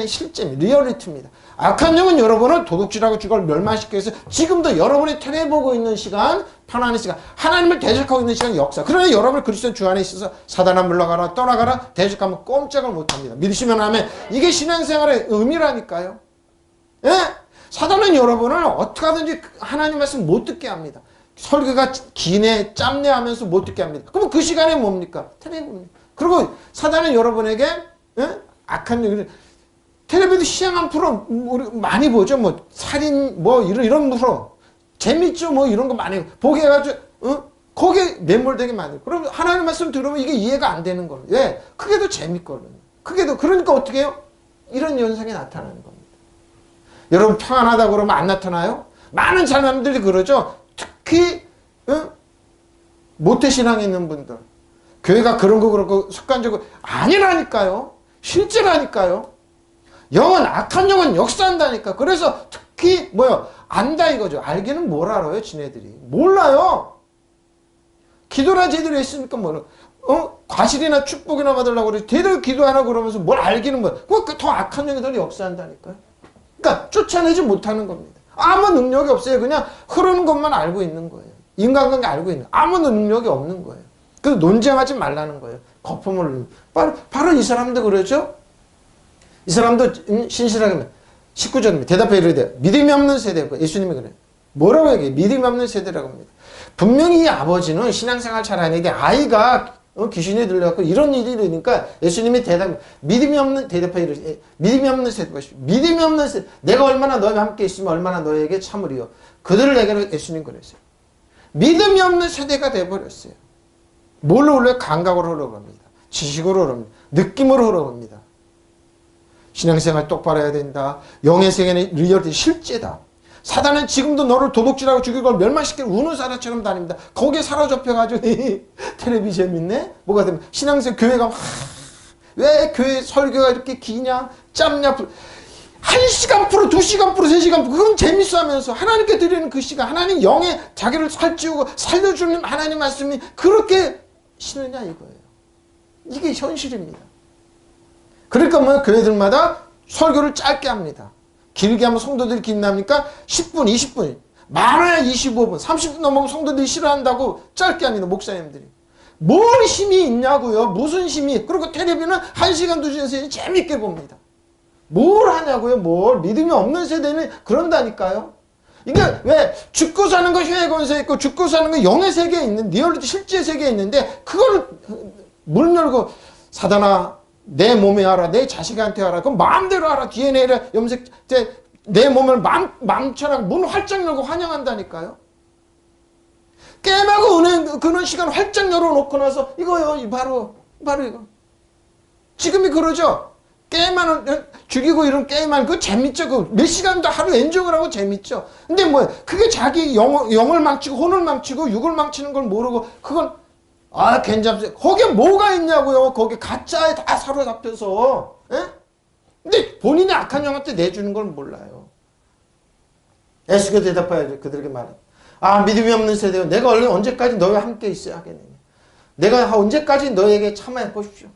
S1: 실제입니다. 리얼리티입니다. 악한 영은 여러분을 도둑질하고 죽을 멸망시키기 위해서 지금도 여러분이 테레보고 있는 시간, 편안한 시간, 하나님을 대적하고 있는 시간 역사. 그러나 여러분을 그리스도 주 안에 있어서 사단아 물러가라, 떠나가라, 대적하면 꼼짝을 못합니다. 믿으시면 하면 이게 신앙생활의 의미라니까요. 예? 사단은 여러분을 어떻게 하든지 하나님 말씀 못 듣게 합니다. 설교가 기네, 짬내 하면서 못 듣게 합니다. 그럼 그 시간에 뭡니까? 테레보입니다. 그리고 사단은 여러분에게 악한 영을 텔레비전 시향한 프로 우리 많이 보죠. 살인 이런 프로 재밌죠. 이런 거 많이 보게 해가지고 거기에 매몰되게 만들고 그럼 하나님 말씀 들으면 이게 이해가 안 되는 거예요. 왜? 그게 더 재밌거든요. 그러니까 어떻게 해요? 이런 현상이 나타나는 겁니다. 여러분 평안하다고 그러면 안 나타나요? 많은 사람들이 그러죠. 특히 모태신앙에 있는 분들 교회가 그런 거 그렇고 습관적으로 아니라니까요. 실제라니까요. 악한 영은 역사한다니까. 그래서 특히 안다 이거죠. 알기는 뭘 알아요, 지네들이. 몰라요. 기도나 제대로 했으니까 과실이나 축복이나 받으려고 그래. 제대로 기도하라고 그러면서 뭘 알기는 더 악한 영들이 역사한다니까요. 그러니까 쫓아내지 못하는 겁니다. 아무 능력이 없어요. 그냥 흐르는 것만 알고 있는 거예요. 인간관계 알고 있는 아무 능력이 없는 거예요. 그래서 논쟁하지 말라는 거예요. 거품을 바로 이 사람도 그러죠. 이 사람도 신실하게 19절입니다. 대답해 이르되 믿음이 없는 세대고 예수님이 그래요. 뭐라고 얘기해요? 믿음이 없는 세대라고 합니다. 분명히 이 아버지는 신앙생활 잘하는데 아이가 귀신이 들려갖고 이런 일이 일으니까 예수님이 믿음이 없는 대답해 이르되 믿음이 없는 세대가 믿음이 없는 세대 내가 얼마나 너희와 함께 있으면 얼마나 너희에게 참으리요. 그들을 내게는 예수님 그랬어요. 믿음이 없는 세대가 돼버렸어요. 뭘로 흘러요? 감각으로 흘러갑니다. 지식으로 흘러갑니다. 느낌으로 흘러갑니다. 신앙생활 똑바로 해야 된다. 영의 세계는 리얼티 실제다. 사단은 지금도 너를 도둑질하고 죽이고 멸망시키고 우는 사람처럼 다닙니다. 거기에 사로잡혀가지고 테레비 재밌네? 뭐가 되면 신앙생활 교회가 왜 교회 설교가 이렇게 기냐? 짧냐? 1시간 풀어, 2시간 풀어, 3시간 풀어. 그건 재밌어 하면서 하나님께 드리는 그 시간, 하나님 영에 자기를 살찌우고 살려주는 하나님 말씀이 그렇게 싫으냐 이거예요. 이게 현실입니다. 그러니까 뭐 교회들마다 설교를 짧게 합니다. 길게 하면 성도들이 긴답니까? 10분, 20분. 많아야 25분, 30분 넘으면 성도들이 싫어한다고 짧게 합니다. 목사님들이. 뭘 힘이 있냐고요. 무슨 힘이. 그리고 텔레비는 1시간, 2시간 재밌게 봅니다. 뭘 하냐고요. 뭘. 믿음이 없는 세대는 그런다니까요. 이게 왜 죽고 사는 거 혀의 권세 있고 죽고 사는 거 영의 세계에 있는 리얼리티 실제 세계에 있는데 그걸 문 열고 사단아 내 몸에 하라 내 자식한테 하라 그럼 마음대로 하라 DNA를 염색 내 몸을 망쳐라 문 활짝 열고 환영한다니까요. 게임하고 은행 그런 시간 활짝 열어놓고 나서 이거요 바로 이거 지금이 그러죠. 게임하는 죽이고 이런 게임하는 그거 재밌죠. 그 몇 시간도 하루 엔정을 하고 재밌죠. 근데 뭐 그게 자기 영을 망치고 혼을 망치고 육을 망치는 걸 모르고 그건 괜찮습니다. 거기에 뭐가 있냐고요. 거기 가짜에 다 사로잡혀서. 에? 근데 본인이 악한 영한테 내주는 걸 몰라요. 애쓰게 대답해야죠. 그들에게 말해. 믿음이 없는 세대요. 내가 언제까지 너와 함께 있어야 하겠느냐. 내가 언제까지 너에게 참아야 보십시오.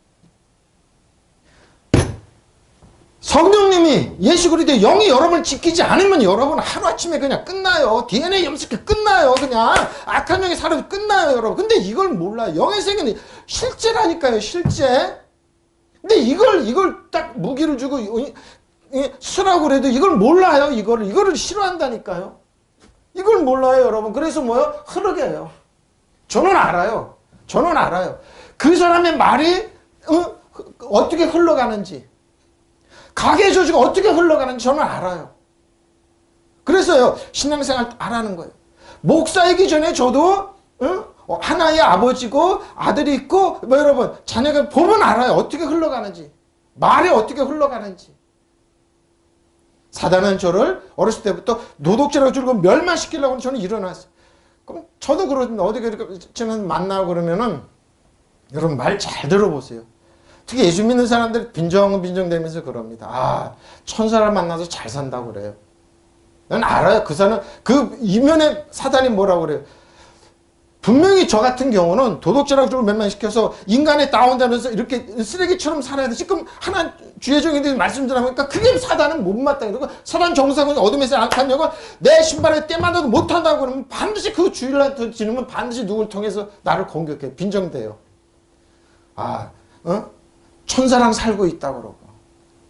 S1: 성령님이 예수 그리스도의 영이 여러분을 지키지 않으면 여러분 하루아침에 그냥 끝나요. DNA 염색해 끝나요. 그냥 악한 영이 사라져 끝나요 여러분. 근데 이걸 몰라요. 영의 세계는 실제라니까요. 실제. 근데 이걸 딱 무기를 주고 쓰라고 그래도 이걸 몰라요. 이거를 싫어한다니까요. 이걸 몰라요 여러분. 그래서 뭐요? 흐르게요. 저는 알아요. 그 사람의 말이 어떻게 흘러가는지 가게 조직이 어떻게 흘러가는지 저는 알아요. 그래서요 신앙생활 알아는 거예요. 목사이기 전에 저도 하나의 아버지고 아들이 있고 뭐 여러분 자녀가 보면 알아요. 어떻게 흘러가는지 말이 어떻게 흘러가는지. 사단은 저를 어렸을 때부터 도덕질하고 줄고 멸망시키려고 저는 일어났어요. 그럼 저도 그러는데 어디 저는 만나고 그러면은 여러분 말 잘 들어보세요. 특히 예수 믿는 사람들이 빈정되면서 그럽니다. 천사를 만나서 잘 산다고 그래요. 난 알아요. 그 사람, 그 이면에 사단이 뭐라고 그래요. 분명히 저 같은 경우는 도덕질하고 좀 멸망시켜서 인간에 다운되면서 이렇게 쓰레기처럼 살아야 돼. 지금 하나 주의 종인들이 말씀드리니까 그게 사단은 못마땅. 그리고 사단 정상은 어둠에서 악한 영은 내 신발에 때만도 못한다고 그러면 반드시 그 주의를 지르면 반드시 누굴 통해서 나를 공격해. 빈정돼요. 천사랑 살고 있다고 그러고.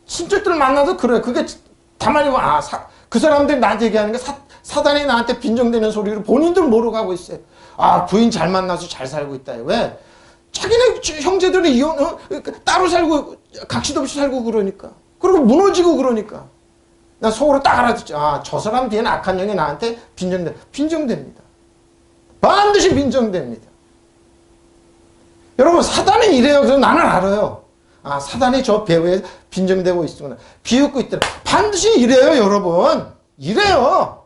S1: 친척들 만나도 그래. 그게 다만 그 사람들이 나한테 얘기하는 게 사단이 나한테 빈정되는 소리를 본인들 모르고 하고 있어요. 부인 잘 만나서 잘 살고 있다. 왜? 자기네 형제들이 따로 살고 각시도 없이 살고 그러니까. 그리고 무너지고 그러니까. 나 속으로 딱 알아듣지. 저 사람 뒤에는 악한 영이 나한테 빈정됩니다. 반드시 빈정됩니다. 여러분 사단은 이래요. 그래서 나는 알아요. 사단이 저 배후에 빈정되고 있구나. 비웃고 있더라. 반드시 이래요 여러분. 이래요.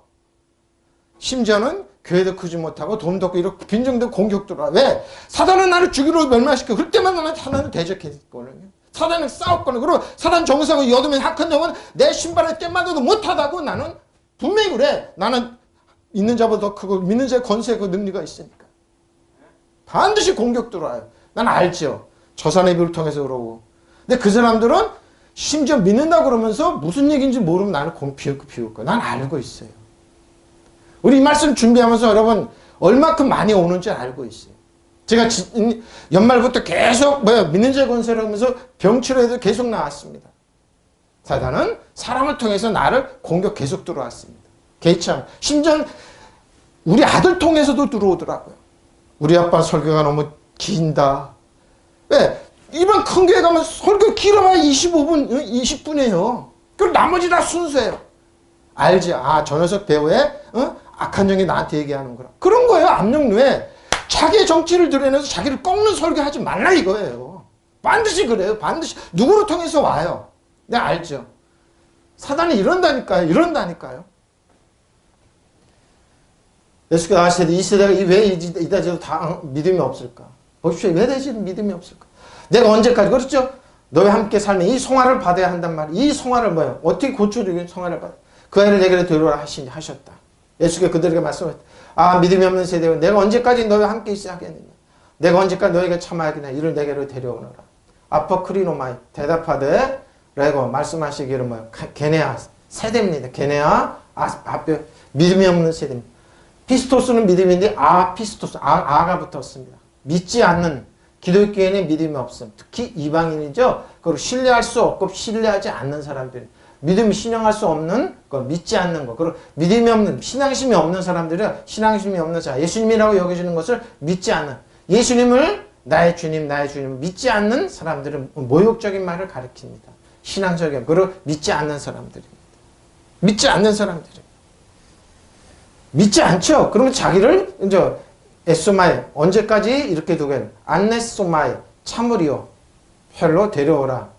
S1: 심지어는 교회도 크지 못하고 돈도 없고 이렇게 빈정되고 공격도 와. 왜? 사단은 나를 죽이러 멸망시켜. 그럴 때만 나는 사단을 대적했거든요. 사단은 싸웠거든요. 그리고 사단 정사고 여둠의 악한 영은 내 신발에 땜맞아도 못하다고 나는 분명히 그래. 나는 있는 자보다 더 크고 믿는 자의 권세고 능리가 있으니까. 반드시 공격 들어와요. 난 알죠. 저산의 비를 통해서 그러고. 근데 그 사람들은 심지어 믿는다 그러면서 무슨 얘기인지 모르면 나는 비웃고 난 알고 있어요. 우리 이 말씀 준비하면서 여러분 얼마큼 많이 오는지 알고 있어요. 제가 연말부터 계속 믿는 자의 권세를 하면서 병치료에도 계속 나왔습니다. 사단은 사람을 통해서 나를 공격 계속 들어왔습니다. 개참. 심지어 우리 아들 통해서도 들어오더라고요. 우리 아빠 설교가 너무 긴다. 왜? 이번 큰 교회 가면 설교 길어봐야 25분, 20분이에요. 그리고 나머지 다 순수해요. 알지? 저 녀석 배우에 악한 영이 나한테 얘기하는 거라. 그런 거예요. 압력누에 자기의 정치를 드러내서 자기를 꺾는 설교하지 말라 이거예요. 반드시 그래요. 반드시 누구를 통해서 와요. 내가 알죠. 사단이 이런다니까요. 예수께서 아시되 이 세대가 왜 이다지도 다 믿음이 없을까? 보십시오. 왜 대신 믿음이 없을까? 내가 언제까지 그렇죠? 너와 함께 살면 이 송아를 받아야 한단 말이야. 이 송아를 뭐예요? 어떻게 고쳐주기 송아를 받아? 그 아이를 내게로 데려오라 하셨다. 예수께서 그들에게 말씀하셨다. 아, 믿음이 없는 세대여, 내가 언제까지 너와 함께 있어야 하겠느냐? 내가 언제까지 너에게 참아야겠느냐? 이를 내게로 데려오너라. 아퍼크리노마이 대답하되 라고 말씀하시기를 뭐예요? 게네아 세대입니다. 게네아 믿음이 없는 세대입니다. 피스토스는 믿음인데 피스토스 아가 붙었습니다. 믿지 않는 기독교인의 믿음이 없음. 특히 이방인이죠. 그리고 신뢰할 수 없고 신뢰하지 않는 사람들. 믿음이 신용할 수 없는 거, 믿지 않는 거. 그리고 믿음이 없는, 신앙심이 없는 사람들은 신앙심이 없는 자, 예수님이라고 여겨지는 것을 믿지 않는, 예수님을 나의 주님을 믿지 않는 사람들은 모욕적인 말을 가리킵니다. 신앙적인, 그리고 믿지 않는 사람들입니다. 믿지 않는 사람들입니다. 믿지 않죠? 그러면 자기를 이제 에소마에 언제까지 이렇게 두게 안네소마에 참으리요 헬로 데려오라.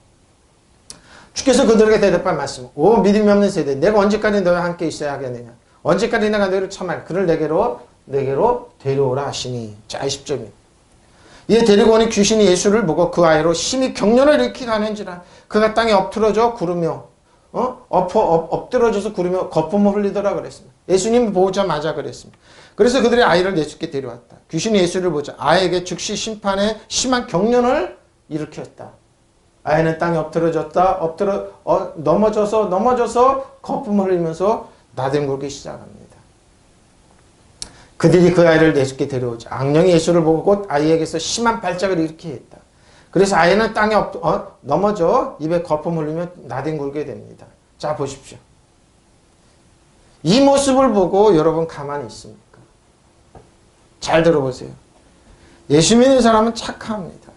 S1: 주께서 그들에게 대답한 말씀. 오 믿음이 없는 세대, 내가 언제까지 너와 함께 있어야 하겠느냐? 언제까지 내가 너를 참아야 그를 내게로 데려오라 하시니. 자 20절입니다. 이에 데리고 오니 귀신이 예수를 보고 그 아이로 심히 경련을 일으키게 하는지라 그가 땅에 엎드러져 구르며 엎드러져서 구르며 거품을 흘리더라 그랬습니다. 예수님 보자마자 그랬습니다. 그래서 그들의 아이를 예수께 데려왔다. 귀신이 예수를 보자 아이에게 즉시 심판에 심한 경련을 일으켰다. 아이는 땅에 넘어져서 거품을 흘리면서 나뒹굴기 시작합니다. 그들이 그 아이를 예수께 데려오자 악령이 예수를 보고 곧 아이에게서 심한 발작을 일으키게 했다. 그래서 아이는 땅에 넘어져 입에 거품 흘리며 나뒹굴게 됩니다. 자 보십시오. 이 모습을 보고 여러분 가만히 있습니까? 잘 들어보세요. 예수 믿는 사람은 착합니다.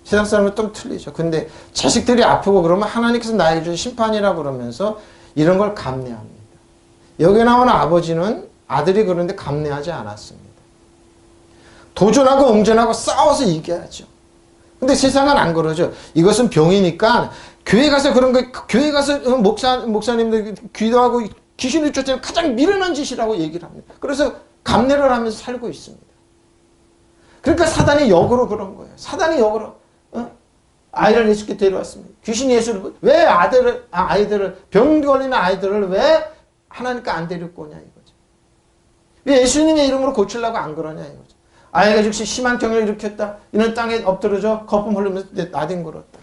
S1: 세상 사람은 좀 틀리죠. 근데 자식들이 아프고 그러면 하나님께서 나에게 주신 심판이라고 그러면서 이런 걸 감내합니다. 여기 나오는 아버지는 아들이 그런데 감내하지 않았습니다. 도전하고 응전하고 싸워서 이겨야죠. 근데 세상은 안 그러죠. 이것은 병이니까 교회 가서 그런 거, 교회 가서 목사님들 기도하고 귀신을 쫓아내는 가장 미련한 짓이라고 얘기를 합니다. 그래서 감내를 하면서 살고 있습니다. 그러니까 사단이 역으로 그런 거예요. 사단이 역으로 아이를 예수께 데려왔습니다. 귀신이 예수를 왜 아이들을 병 걸리는 아이들을 왜 하나님께 안 데리고 오냐 이거죠. 왜 예수님의 이름으로 고치려고 안 그러냐 이거죠. 아이가 즉시 심한 경련을 일으켰다. 이는 땅에 엎드러져 거품 흘리면서 나뒹굴었다.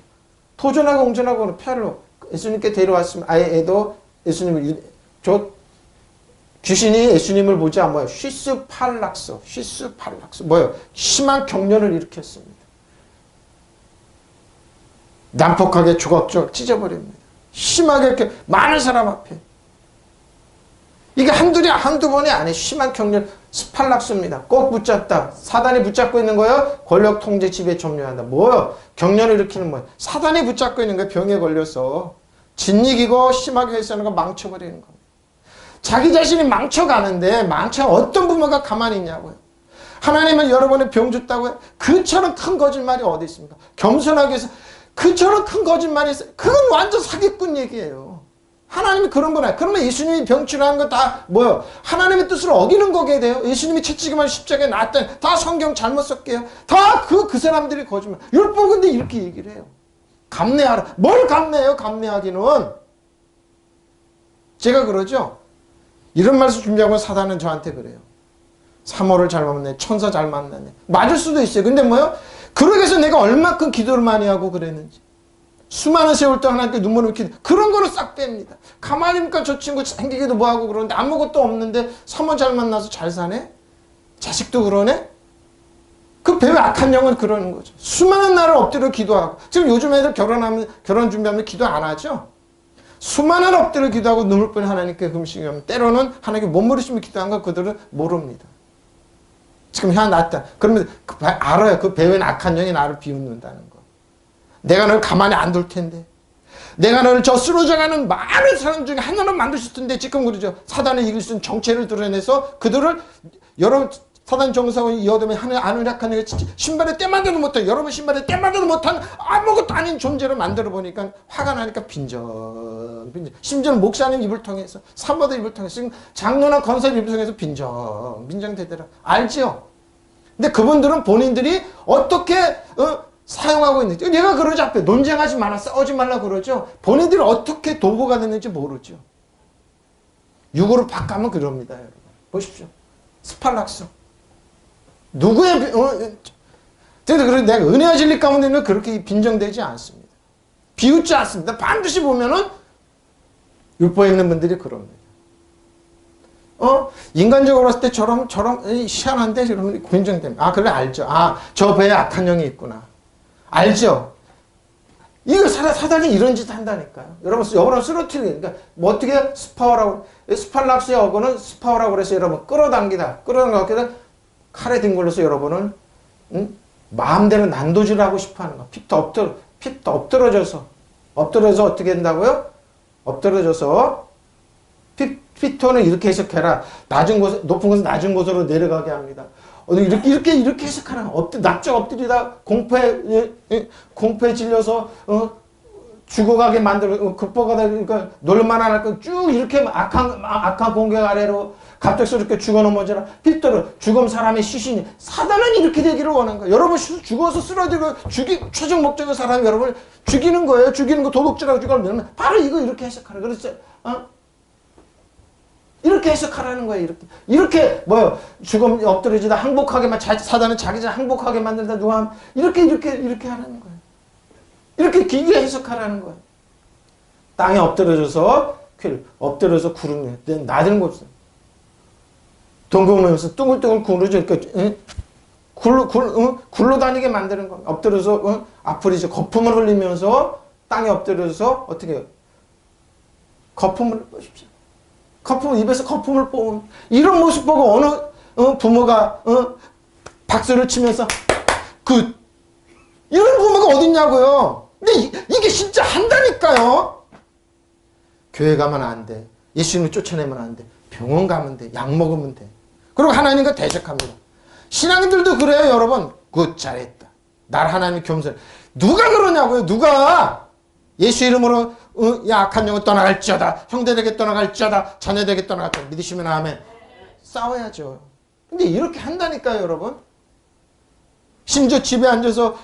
S1: 도전하고 옹전하고 팔로 예수님께 데려왔으면 애도 예수님을 귀신이 예수님을 보자 뭐예요? 쉬스팔락스 뭐예요? 심한 경련을 일으켰습니다. 난폭하게 조각조각 찢어버립니다. 심하게 이렇게 많은 사람 앞에. 이게 한두 번이 아니에요. 심한 경련 스팔락스입니다. 꼭 붙잡다. 사단이 붙잡고 있는 거예요. 권력 통제 지배 점령한다. 뭐예요? 경련을 일으키는 뭐예요? 사단이 붙잡고 있는 거예요. 병에 걸려서 짓이기고 심하게 해서는 거 망쳐버리는 겁니다. 자기 자신이 망쳐가는데 어떤 부모가 가만히 있냐고요. 하나님은 여러분의 병 줬다고 해요. 그처럼 큰 거짓말이 어디 있습니까? 겸손하게 해서 그처럼 큰 거짓말이 있어요. 그건 완전 사기꾼 얘기예요. 하나님이 그런 분 아니에요. 그러면 예수님이 병치료한 거 다 뭐예요? 하나님의 뜻을 어기는 거게 돼요. 예수님이 채찍만 십자가에 놨다니 다 성경 잘못 썼게요. 다 그 사람들이 거짓말. 율법 근데 이렇게 얘기를 해요. 감내하라. 뭘 감내해요? 감내하기는. 제가 그러죠. 이런 말씀 준비하고 사단은 저한테 그래요. 3호를 잘 만났네. 천사 잘 만났네. 맞을 수도 있어요. 근데 뭐요? 그러기 위해서 내가 얼마큼 기도를 많이 하고 그랬는지. 수많은 세월 동안 하나님께 눈물을 흘리는 그런 거는 싹 뺍니다. 가만히 보니까 저 친구 생기기도 뭐하고 그러는데 아무것도 없는데 3호 잘 만나서 잘 사네? 자식도 그러네? 그 배우 악한 영은 그러는 거죠. 수많은 날을 엎드려 기도하고. 지금 요즘 애들 결혼 준비하면 기도 안 하죠? 수많은 엎드려 기도하고 눈물 뿌린 하나님께 금식이 하면 때로는 하나님께 몸부림치며 기도한 거 그들은 모릅니다. 지금 혀 났다. 그러면 알아요. 그 배우인 악한 영이 나를 비웃는다는 거. 내가 너를 가만히 안 둘 텐데. 내가 너를 저 쓰러져가는 많은 사람 중에 하나는 만들 수 있을 텐데 지금 그러죠. 사단을 이길 수 있는 정체를 드러내서 그들을 여러분 사단 정상을 이어두면 안으락한 영이 신발에 때만져도 못한 여러분 신발에 때만져도 못한 아무것도 아닌 존재를 만들어 보니까 화가 나니까 빈정 심지어는 목사님 입을 통해서 사모들 입을 통해서 지금 장로나 권사님 입을 통해서 빈정 되더라. 알지요? 근데 그분들은 본인들이 어떻게 사용하고 있는지. 내가 그러죠. 앞에 논쟁하지 마라, 싸우지 말라 그러죠. 본인들이 어떻게 도구가 됐는지 모르죠. 육으로 바꾸면 그럽니다, 여러분. 보십시오. 스팔락스. 누구의, 그래서 내가 은혜와 진리 가운데는 그렇게 빈정되지 않습니다. 비웃지 않습니다. 반드시 보면은 율법에 있는 분들이 그럽니다. 인간적으로 봤을 때 저럼 희한한데 그러면 빈정됩니다. 아, 그래, 알죠. 아, 저 배에 악한 영이 있구나. 알죠. 이거 사단이 이런 짓 한다니까요. 여러분, 영어로 쓰러뜨리는, 그러니까 뭐 어떻게 스파워라고, 스팔락스의 어거는 스파워라고 그래서 여러분 끌어당기다 칼에 뒹굴려서 여러분을, 마음대로 난도질을 하고 싶어 하는 거. 핍도 엎드러져서 어떻게 된다고요? 엎드러져서 피토는 이렇게 해석해라. 높은 곳은 낮은 곳으로 내려가게 합니다. 이렇게 해석하라. 납작 엎드리다 공포에 질려서, 죽어가게 만들어, 극복하다, 그러니까 놀만한 할 거 쭉 이렇게 악한 공격 아래로 갑작스럽게 죽어 넘어져라. 피토는 죽음 사람의 시신이. 사단은 이렇게 되기를 원한 거예요. 여러분 죽어서 쓰러지고 최종 목적의 사람이 여러분을 죽이는 거예요. 죽이는 거 도둑질하고 죽으면 바로 이렇게 해석하라. 그랬어요. 이렇게 해석하라는 거예요. 이렇게 죽음 엎드려지다 항복하게만 사단은 자기 자신 항복하게 만들다 누가 이렇게 하라는 거예요. 이렇게 길게 해석하라는 거예요. 땅에 엎드려져서 구름 낮은 곳에 동금하면서 둥글둥글 구르죠. 굴러다니게 만드는 거예요. 엎드려서 앞으로 이제 거품을 흘리면서 땅에 엎드려서 어떻게 해요? 거품을 보십시오. 입에서 거품을 뿜은 이런 모습 보고 어느 부모가 박수를 치면서 굿 이런 부모가 어딨냐고요. 근데 이게 진짜 한다니까요. 교회 가면 안 돼. 예수님을 쫓아내면 안 돼. 병원 가면 돼. 약 먹으면 돼. 그리고 하나님과 대적합니다. 신앙인들도 그래요, 여러분. 굿, 잘했다. 날 하나님이 겸손해. 누가 그러냐고요. 누가 예수 이름으로 야 악한 영은 떠나갈지어다. 형제에게 떠나갈지어다. 자녀에게 떠나갈지어다. 믿으시면 아멘. 싸워야죠. 근데 이렇게 한다니까요, 여러분. 심지어 집에 앉아서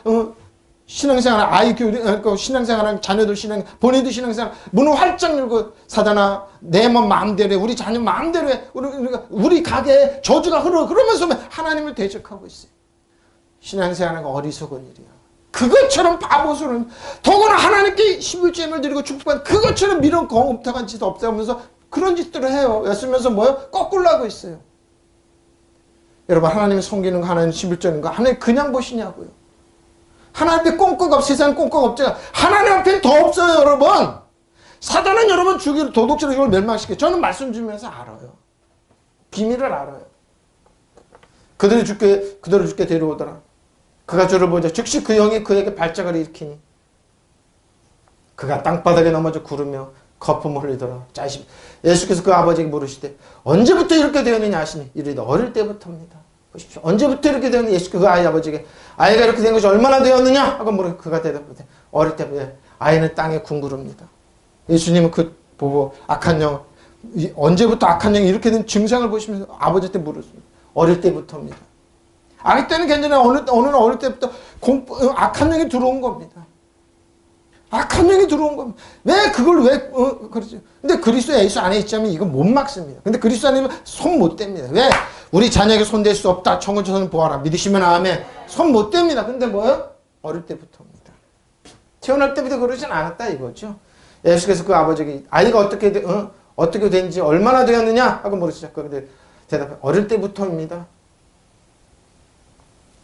S1: 신앙생활, 아이 교육, 신앙생활, 자녀들 본인도 신앙생활, 문을 활짝 열고 사단아, 내 마음대로 해. 우리 자녀 마음대로 해. 우리 가게에 저주가 흐르고 그러면서 하나님을 대적하고 있어요. 신앙생활은 어리석은 일이야. 그것처럼 바보스러운, 더구나 하나님께 11조임을 드리고 축복한 그것처럼 미련 거업탁한 짓 없다면서 그런 짓들을 해요. 애쓰면서 거꾸로 하고 있어요. 여러분, 하나님이 섬기는 거, 하나님 11조인 거, 하나님 그냥 보시냐고요. 하나님 앞에 꼼꼼 세상 꼼꼼 없죠. 하나님 앞에는 더 없어요, 여러분. 사단은 여러분 도둑질을 이걸 멸망시켜요. 저는 말씀 주면서 알아요. 비밀을 알아요. 그대로 죽게 데려오더라. 그가 저를 보자. 즉시 그 영이 그에게 발작을 일으키니 그가 땅바닥에 넘어져 구르며 거품을 흘리더라. 예수께서 그 아버지에게 물으시되 언제부터 이렇게 되었느냐 하시니 이르되 어릴 때부터입니다. 보십시오. 언제부터 이렇게 되었느냐. 예수께서 그 아버지에게 아이가 이렇게 된 것이 얼마나 되었느냐 하고 물으니 그가 대답하되 어릴 때부터 아이는 땅에 굶구릅니다. 예수님은 그 보고 악한 영, 언제부터 악한 영이 이렇게 된 증상을 보시면서 아버지한테 물었습니다. 어릴 때부터입니다. 아기 때는 괜찮아요. 어릴 때부터 악한 영이 들어온 겁니다. 악한 영이 들어온 겁니다. 그러죠. 근데 그리스도 예수 안에 있자면 이거 못 막습니다. 근데 그리스도 안에 손 못 댑니다. 왜? 우리 자녀에게 손댈 수 없다. 청혼처럼 보아라. 믿으시면 아멘. 손 못 댑니다. 근데 뭐예요? 어릴 때부터입니다. 태어날 때부터 그러진 않았다 이거죠. 예수께서 그 아버지에게 아이가 어떻게 된지 얼마나 되었느냐 하고 물으시죠. 근데 대답해 어릴 때부터입니다.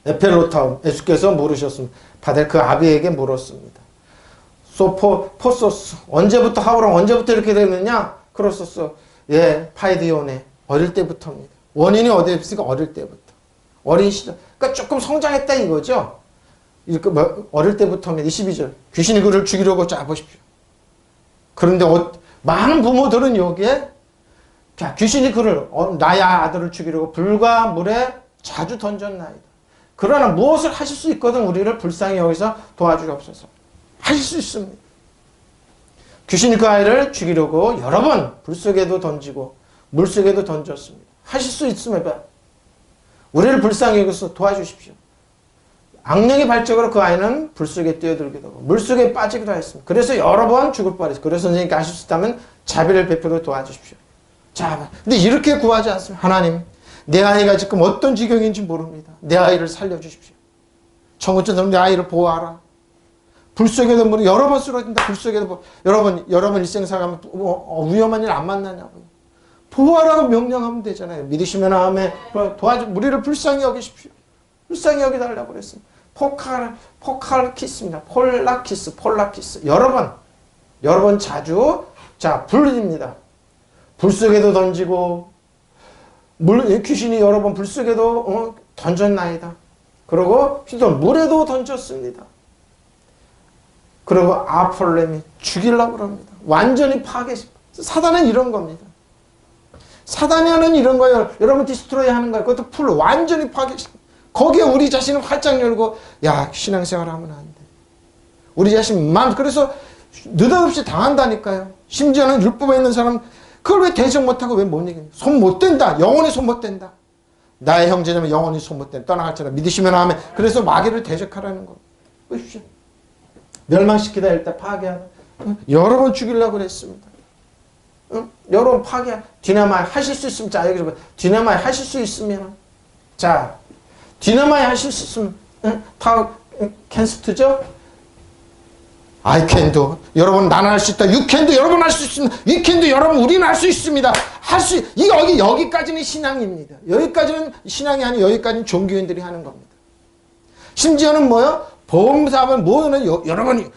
S1: 에펠로타움 예수께서 물으셨습니다. 바델 그 아비에게 물었습니다. 포소스 언제부터 하우랑 언제부터 이렇게 되느냐? 크로소스 파이디오네 어릴 때부터입니다. 원인이 어디에 있으니까 어릴 때부터 어린 시절 그러니까 조금 성장했다 이거죠. 이렇게 어릴 때부터입니다. 22절 귀신이 그를 죽이려고 자 보십시오. 그런데 많은 부모들은 여기에 귀신이 그를 나의 아들을 죽이려고 불과 물에 자주 던졌나이다. 그러나 무엇을 하실 수 있거든 우리를 불쌍히 여기서 도와주옵소서. 하실 수 있습니다. 귀신이 그 아이를 죽이려고 여러 번 불속에도 던지고 물속에도 던졌습니다. 하실 수 있음에도 우리를 불쌍히 여기서 도와주십시오. 악령의 발작으로 그 아이는 불 속에 뛰어들기도 하고 물 속에 빠지기도 했습니다. 그래서 여러 번 죽을 뻔했어요. 그래서 선생님께 하실 수 있다면 자비를 베풀어 도와주십시오. 자, 근데 이렇게 구하지 않습니다. 하나님, 내 아이가 지금 어떤 지경인지 모릅니다. 내 아이를 살려주십시오. 청구천사님, 내 아이를 보호하라. 불 속에도 뭐 여러 번 쓰러진다. 불 속에도 여러분 일생 살아가면 위험한 일 안 만나냐고요. 보호하라고 명령하면 되잖아요. 믿으시면 아멘. 우리를 불쌍히 여기십시오. 불쌍히 여기달라고 그랬습니다. 포칼키스입니다. 폴라키스. 여러 번 자주, 자, 불입니다. 불 속에도 던지고, 귀신이 여러 번 불 속에도 던졌나이다. 그리고 물에도 던졌습니다. 그리고 아폴렘이 죽이려고 합니다. 완전히 사단은 이런 겁니다. 사단이 하는 이런 거예요. 여러분 디스트로이 하는 거예요. 그것도 완전히 거기에 우리 자신을 활짝 열고, 야, 신앙생활 하면 안 돼. 우리 자신 그래서 느닷없이 당한다니까요. 심지어는 율법에 있는 사람, 그걸 왜 대적 못하고 왜 못 이깁니까? 손 못 댄다. 영원히 손 못 댄다. 나의 형제냐면 영원히 손 못 댄다. 떠나갈지라 믿으시면 하면. 그래서 마귀를 대적하라는 거. 보십시오. 멸망시키다 일단 파괴하다. 여러 번 죽이려고 그랬습니다. 여러 번 디나마이 하실 수 있으면, 자, 여기서 디나마이 하실 수 있으면, 자, 디나마이 하실 수 있으면, 캔스트죠? I can do. 여러분, 나는 할 수 있다. You can do. 여러분 할 수 있습니다. We can do. 여러분, 우리는 할 수 있습니다. 여기까지는 신앙입니다. 여기까지는 신앙이 아니고 여기까지는 종교인들이 하는 겁니다. 심지어는 뭐요? 보험사업은 뭐는 여러분이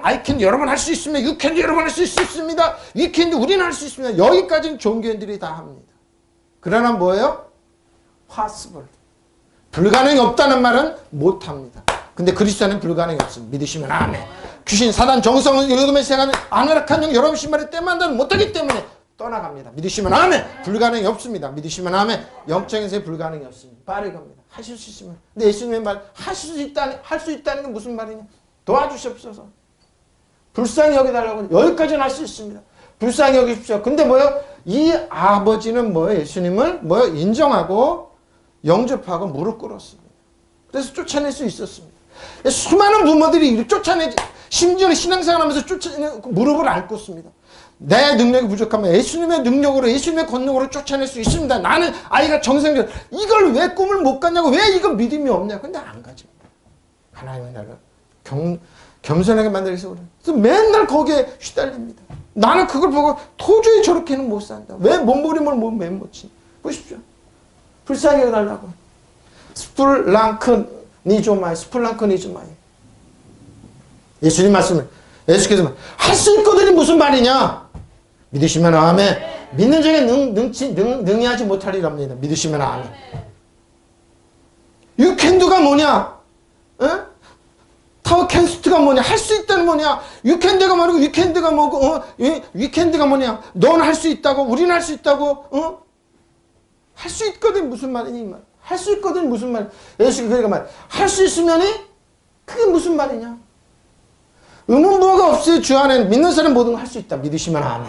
S1: I can do. 여러분 할 수 있으면 You can do. 여러분 할 수 있습니다. We can do. 우리는 할 수 있습니다. 여기까지는 종교인들이 다 합니다. 그러나 뭐예요? possible. 불가능이 없다는 말은 못합니다. 근데 그리스도는 불가능이 없습니다. 믿으시면 아멘. 귀신, 사단, 정성은 요즘에 생각하는 안락한 영, 여러분 신발에 때만다는 못하기 때문에 떠나갑니다. 믿으시면 아멘. 불가능이 없습니다. 믿으시면 아멘. 영적인세에 불가능이 없습니다. 빠르게 갑니다. 하실 수 있으면. 근데 예수님의 말, 할 수 있다는 게 무슨 말이냐? 도와주시옵소서. 불쌍히 여기달라고. 여기까지는 할 수 있습니다. 불쌍히 여기십시오. 근데 뭐요? 이 아버지는 뭐요? 예수님을 뭐요? 인정하고 영접하고 무릎 꿇었습니다. 그래서 쫓아낼 수 있었습니다. 수많은 부모들이 쫓아내지, 심지어는 신앙생활 하면서 무릎을 안 꿇습니다. 내 능력이 부족하면 예수님의 능력으로, 예수님의 권능으로 쫓아낼 수 있습니다. 나는 아이가 정상적, 이걸 왜 꿈을 못 갖냐고, 왜 이거 믿음이 없냐. 근데 안 가집니다. 하나님의 나라를 겸손하게 만들어서 그래서 맨날 거기에 휘달립니다. 나는 그걸 보고 도저히 저렇게는 못 산다. 왜 몸부림을 못 치냐. 보십시오. 불쌍히 해달라고. 스플랑크니조마이. 예수님 말씀을, 예수께서 할 수 있거든이 무슨 말이냐? 믿으시면 아멘. 믿는 중에 능히하지 못하리랍니다. 믿으시면 아멘. You can do가 뭐냐? 타워 캔스트가 뭐냐? 할 수 있다는 뭐냐? You can do가 뭐고, we can do가 뭐고, we can do가 뭐냐? 넌 할 수 있다고, 우리는 할 수 있다고, 할 수 있거든 무슨 말이니? 이 말. 할 수 있거든 무슨 말? 예수가 그러니까 말. 할 수 있으면이 그게 무슨 말이냐? 의문부호가 없어요. 주 안에 믿는 사람 모든 걸 할 수 있다. 믿으시면 아멘.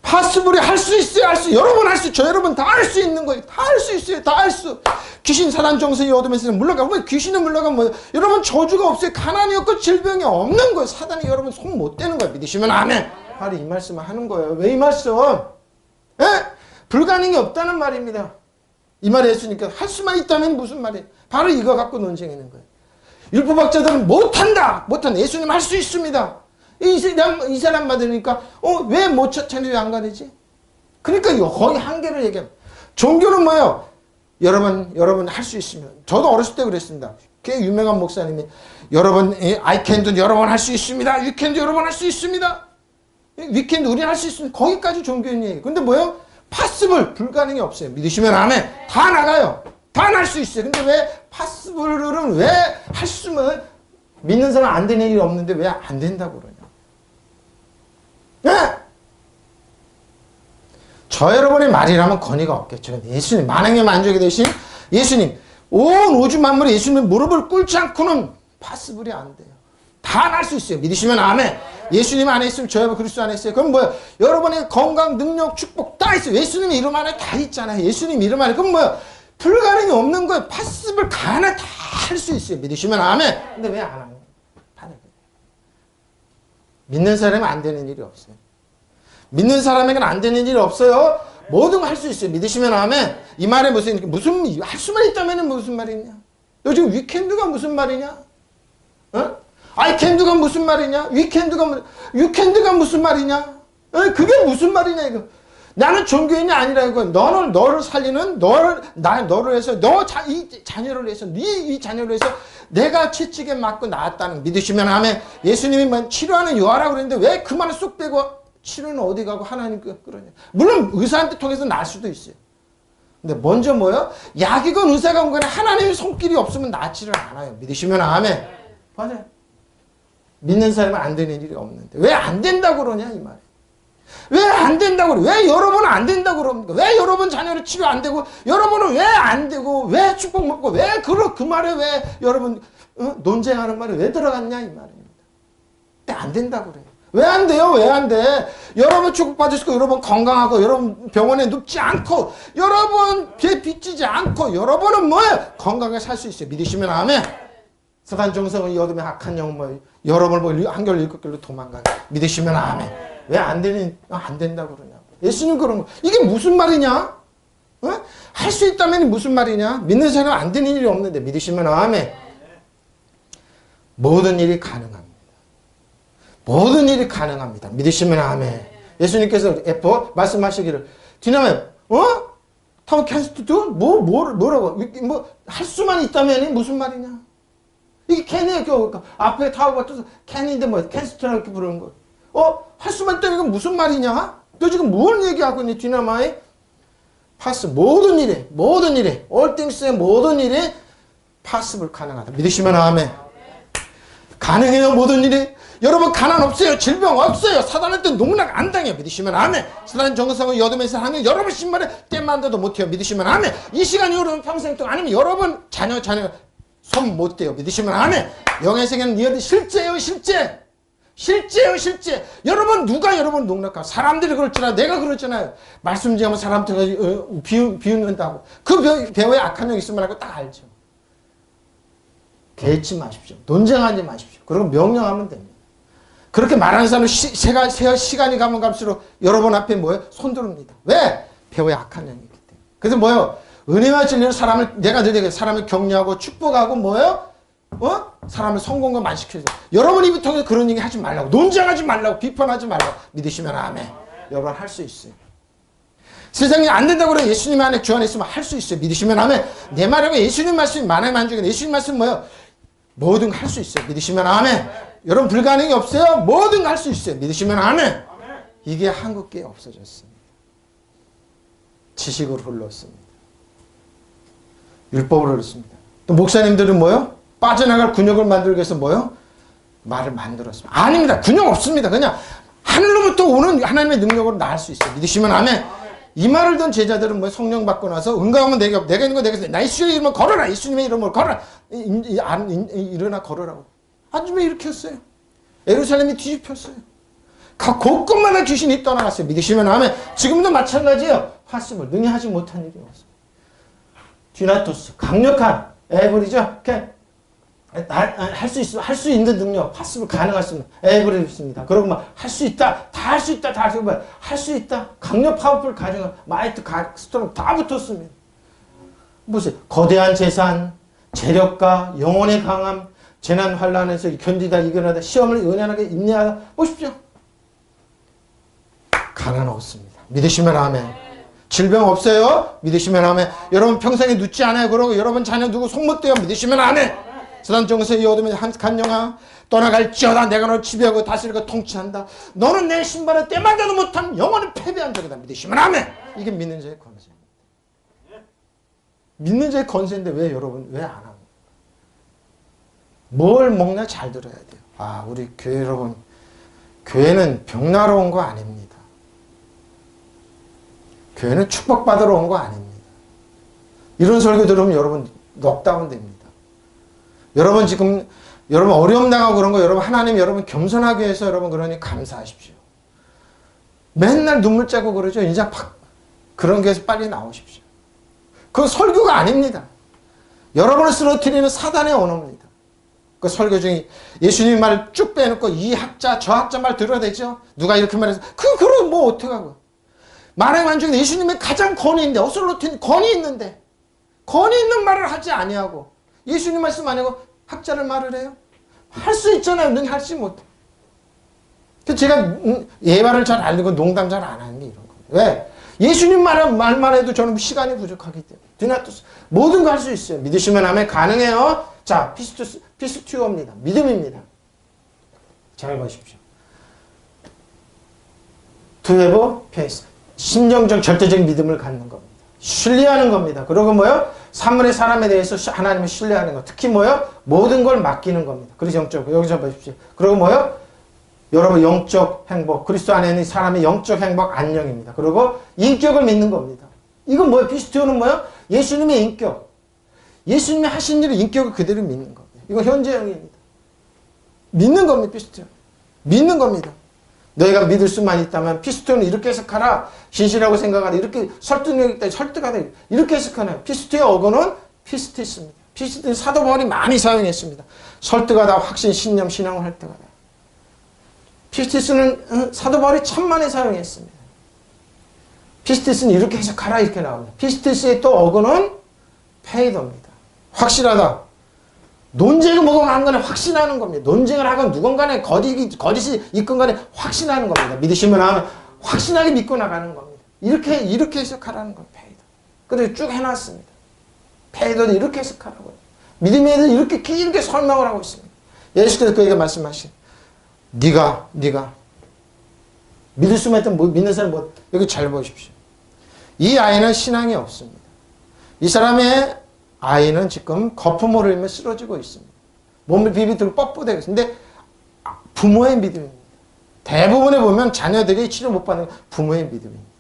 S1: 파스블이 할 수 있어요. 여러분 할 수 있죠. 여러분 다 할 수 있는 거예요. 다 할 수 있어요. 다 할 수. 귀신, 사단, 정성이 어둠에서 물러가면 귀신은 물러가면 뭐예요? 여러분 저주가 없어요. 가난이 없고 질병이 없는 거예요. 사단이 여러분 손 못 대는 거예요. 믿으시면 아멘. 바로 이 말씀을 하는 거예요. 왜 이 말씀? 예? 불가능이 없다는 말입니다. 이 말에 예수님께 할 수만 있다면 무슨 말이에요? 바로 이거 갖고 논쟁하는 거예요. 율법학자들은 못한다. 예수님 할 수 있습니다. 이 사람 받으니까 왜 못 쫓아내지 안 가되지? 그러니까 거의 한계를 얘기합니다. 종교는 뭐예요? 여러분 할 수 있으면. 저도 어렸을 때 그랬습니다. 꽤 유명한 목사님이 여러분 I can do 여러분 할 수 있습니다. You can do 여러분 할 수 있습니다. We can do 우리는 할 수 있습니다. 거기까지 종교인 얘기예요. 근데 뭐예요? 파스블 불가능이 없어요. 믿으시면 아멘. 다 나가요. 다 날 수 있어요. 근데 왜 파스블은 왜 할 수면 믿는 사람 안 되는 일이 없는데 왜 안 된다고 그러냐? 네? 저 여러분의 말이라면 권위가 없겠죠. 예수님 만행에 만족이 되신 예수님 온 우주 만물에 예수님 무릎을 꿇지 않고는 파스블이 안 돼요. 다 날 수 있어요. 믿으시면 아멘. 예수님 안에 있으면 저 여러분 그리스도 안에 있어요. 그럼 뭐야? 여러분의 건강, 능력, 축복 다 있어요. 예수님 이름 안에 다 있잖아요. 예수님 이름 안에. 그럼 뭐야? 불가능이 없는 거예요. 파습을 가나 다 할 수 있어요. 믿으시면 아멘. 근데 왜 안 하냐? 믿는 사람은 안 되는 일이 없어요. 믿는 사람에게는 안 되는 일이 없어요. 뭐든 할 수 있어요. 믿으시면 아멘. 이 말에 무슨 할 수만 있다면 무슨 말이냐? 너 지금 위켄드가 무슨 말이냐? 어? I can do가 무슨 말이냐? you can do가 무슨 말이냐? 어? 그게 무슨 말이냐 이거? 나는 종교인이 아니라 이거. 너를 살리는 너를 해서 이 자녀를 위해서 이 자녀를 위해서 내가 채찍에 맞고 나았다는 믿으시면 아멘. 예수님이 치료하는 요하라고 그랬는데 왜 그 말을 쏙 빼고 치료는 어디 가고 하나님 그러냐? 물론 의사한테 통해서 날 수도 있어요. 근데 먼저 뭐요? 약이건 의사가 온 거는 하나님의 손길이 없으면 낫지를 않아요. 믿으시면 아멘. 맞아요. 믿는 사람은 안 되는 일이 없는데 왜 안 된다고 그러냐 이 말이에요. 왜 안 된다고 그래? 왜 여러분은 안 된다고 그럽니까? 왜 여러분 자녀를 치료 안 되고 여러분은 왜 안 되고 왜 축복 먹고 왜 그 말에 왜 여러분 논쟁하는 말에 왜 들어갔냐 이 말입니다. 왜 안 된다고 그래요. 왜 안 돼요? 왜 안 돼? 여러분 축복받으시고 여러분 건강하고 여러분 병원에 눕지 않고 여러분 배 빚지지 않고 여러분은 뭐예요? 건강하게 살 수 있어요. 믿으시면 아멘. 서간 정성은 여둠의 악한 영은 뭐 여러분을 보고 한결 일곱 길로 도망가요. 믿으시면 아멘. 왜 안 된다고 그러냐고. 예수님 그런 거. 이게 무슨 말이냐? 어? 할 수 있다면 무슨 말이냐? 믿는 사람은 안 되는 일이 없는데 믿으시면 아멘. 모든 일이 가능합니다. 모든 일이 가능합니다. 믿으시면 아멘. 예수님께서 말씀하시기를 디나면 타워 캔스트도 뭐라고 할 수만 있다면 무슨 말이냐? 이게 캔이에요. 앞에 타워가 떠서 캔인데 캔스트라고 이렇게 부르는 거. 할 수만 있다면 이건 무슨 말이냐? 너 지금 뭘 얘기하고 있니? 디나마이 파스 모든 일에 all things의 모든 일에 파스블 가능하다. 믿으시면 아멘. 가능해요. 모든 일이. 여러분 가난 없어요. 질병 없어요. 사단한테 농락 안 당해요. 믿으시면 아멘. 사단 정성을 여둠에서 하면 여러분 신발에 때만 돼도 못해요. 믿으시면 아멘. 이 시간이 여러분 평생 동안 아니면 여러분 자녀 손 못 대요. 믿으시면 아멘. 영의 세계는 니어도 실제예요. 실제. 여러분 누가 여러분 농락하고 사람들이 그럴지라 내가 그렇잖아요. 말씀 지하면 사람들 비웃는다고. 그 배우에 악한 영 있으면 하고 딱 알죠. 개치 마십시오. 논쟁하지 마십시오. 그리고 명령하면 됩니다. 그렇게 말하는 사람은 시간이 가면 갈수록 여러분 앞에 뭐예요? 손들습니다. 왜? 배우에 악한 영이 있기 때문에. 그래서 뭐예요? 은혜와 진리로 내가 너에게 사람을 격려하고 축복하고 뭐예요? 사람을 성공과 만식해줘. 여러분 입을 통해서 그런 얘기 하지 말라고. 논쟁하지 말라고. 비판하지 말라고. 믿으시면 아멘. 여러분 할 수 있어요. 세상에 안 된다고 그래. 예수님 안에 주 안에 있으면 할 수 있어요. 믿으시면 아멘. 내 말하면 예수님 말씀이 만화의 만족인데 예수님 말씀 뭐예요? 뭐든 할 수 있어요. 믿으시면 아멘. 여러분 불가능이 없어요? 뭐든 할 수 있어요. 믿으시면 아멘. 이게 한국교회에 없어졌습니다. 지식으로 흘렀습니다. 율법으로 흘렀습니다. 또 목사님들은 뭐요? 빠져나갈 근육을 만들기 위해서 뭐요? 말을 만들었습니다. 아닙니다. 근육 없습니다. 그냥 하늘로부터 오는 하나님의 능력으로 나을 수 있어요. 믿으시면 아멘. 이 말을 든 제자들은 뭐 성령 받고 나서 응가하면 내가 있는 거 내가 나 예수님의 이름을 걸어라. 예수님의 이름을 걸어라. 일어나 걸으라고. 아줌마 이렇게 했어요. 예루살렘이 뒤집혔어요. 곳곳마다 귀신이 떠나갔어요. 믿으시면 아멘. 지금도 마찬가지예요. 화습을 능히 하지 못한 일이 없어요. 디나토스 강력한 에브리죠. 할 수 있는 능력, 파습을 가능할 수 있는 에브리입니다. 그리고 막 할 수 있다, 다 할 수 있다, 할 수 있다. 강력 파워풀 가정은 마이트, 스트롱 다 붙었습니다. 보세요. 거대한 재산, 재력가, 영혼의 강함, 재난 환란에서 견디다 이겨내다 시험을 은연하게 인내하다. 보십시오. 가난 없습니다. 믿으시면 아멘. 질병 없어요. 믿으시면 아멘. 여러분 평생에 눕지 않아요. 그러고 여러분 자녀 누구 속 못 대요. 믿으시면 아멘. 서단 정서에 이어두면 간영아 떠나갈지어다. 내가 너를 지배하고 다스리고 통치한다. 너는 내 신발에 때만져도 못한 영원히 패배한 적이다. 믿으시면 아멘. 이게 믿는 자의 권세입니다. 믿는 자의 권세인데 왜 여러분 왜 안 합니까? 뭘 먹냐 잘 들어야 돼요. 우리 교회 여러분, 교회는 병나러 온 거 아닙니다. 교회는 축복받으러 온 거 아닙니다. 이런 설교 들으면 여러분 넉다운 됩니다. 여러분 지금 여러분 어려움 당하고 그런 거 여러분 하나님 여러분 겸손하게 해서 여러분 그러니 감사하십시오. 맨날 눈물 짜고 그러죠. 이제 팍 그런 게서 빨리 나오십시오. 그 설교가 아닙니다. 여러분을 쓰러뜨리는 사단의 언어입니다. 그 설교 중에 예수님 말을 쭉 빼놓고 이 학자 저 학자 말 들어야 되죠. 누가 이렇게 말해서 그럼 뭐 어떡하고. 말의 완중에 예수님의 가장 권위 있는데 어설로틴 권위 있는데 권위 있는 말을 하지 아니하고 예수님 말씀 아니고 학자를 말을 해요. 할 수 있잖아요. 는 하지 못해. 제가 예화를 잘 알고 농담 잘 안 하는 게 이런 거예요. 왜? 예수님 말만 해도 저는 시간이 부족하기 때문에 모든 거 할 수 있어요. 믿으시면 하면 가능해요. 자, 피스튜어입니다. 믿음입니다. 잘 보십시오. To have faith. 심정적 절대적인 믿음을 갖는 겁니다. 신뢰하는 겁니다. 그리고 뭐요? 사물의 사람에 대해서 하나님을 신뢰하는 것. 특히 뭐요? 모든 걸 맡기는 겁니다. 그래서 영적. 여기서 보십시오. 그리고 뭐요? 여러분 영적 행복. 그리스도 안에 있는 사람의 영적 행복 안녕입니다. 그리고 인격을 믿는 겁니다. 이건 뭐예요? 피스티오는 뭐예요? 예수님의 인격. 예수님이 하신 일을 인격을 그대로 믿는 겁니다. 이건 현재형입니다. 믿는 겁니다. 피스티오. 믿는 겁니다. 너희가 믿을 수만 있다면 피스티오는 이렇게 해석하라. 진실하고 생각하라. 이렇게 설득력 있다. 설득하다. 이렇게 해석하나요? 피스티오의 어거는 피스티스입니다. 피스티는 사도 바울이 많이 사용했습니다. 설득하다, 확신, 신념, 신앙을 설득하다. 피스티스는 사도 바울이 천만에 사용했습니다. 피스티스는 이렇게 해석하라 이렇게 나옵니다. 피스티스의 또 어거는 페이더입니다. 확실하다. 논쟁을 뭐가 한 간에 확신하는 겁니다. 논쟁을 하건 누군가에 거짓이 있건 간에 확신하는 겁니다. 믿으시면 하면 확신하게 믿고 나가는 겁니다. 이렇게 해석하라는 거예요. 페이더. 그래서 쭉 해놨습니다. 페이더도 이렇게 해석하라고요. 믿음에 대해서 이렇게 길게 설명을 하고 있습니다. 예수께서 그에게 말씀하신 네가 믿을 수만 있다면 믿는 사람 여기 잘 보십시오. 이 아이는 신앙이 없습니다. 이 사람의 아이는 지금 거품을 흘리며 쓰러지고 있습니다. 몸을 비비들고 뻣뻣대고 있습니다. 근데 부모의 믿음입니다. 대부분에 보면 자녀들이 치료 못 받는 부모의 믿음입니다.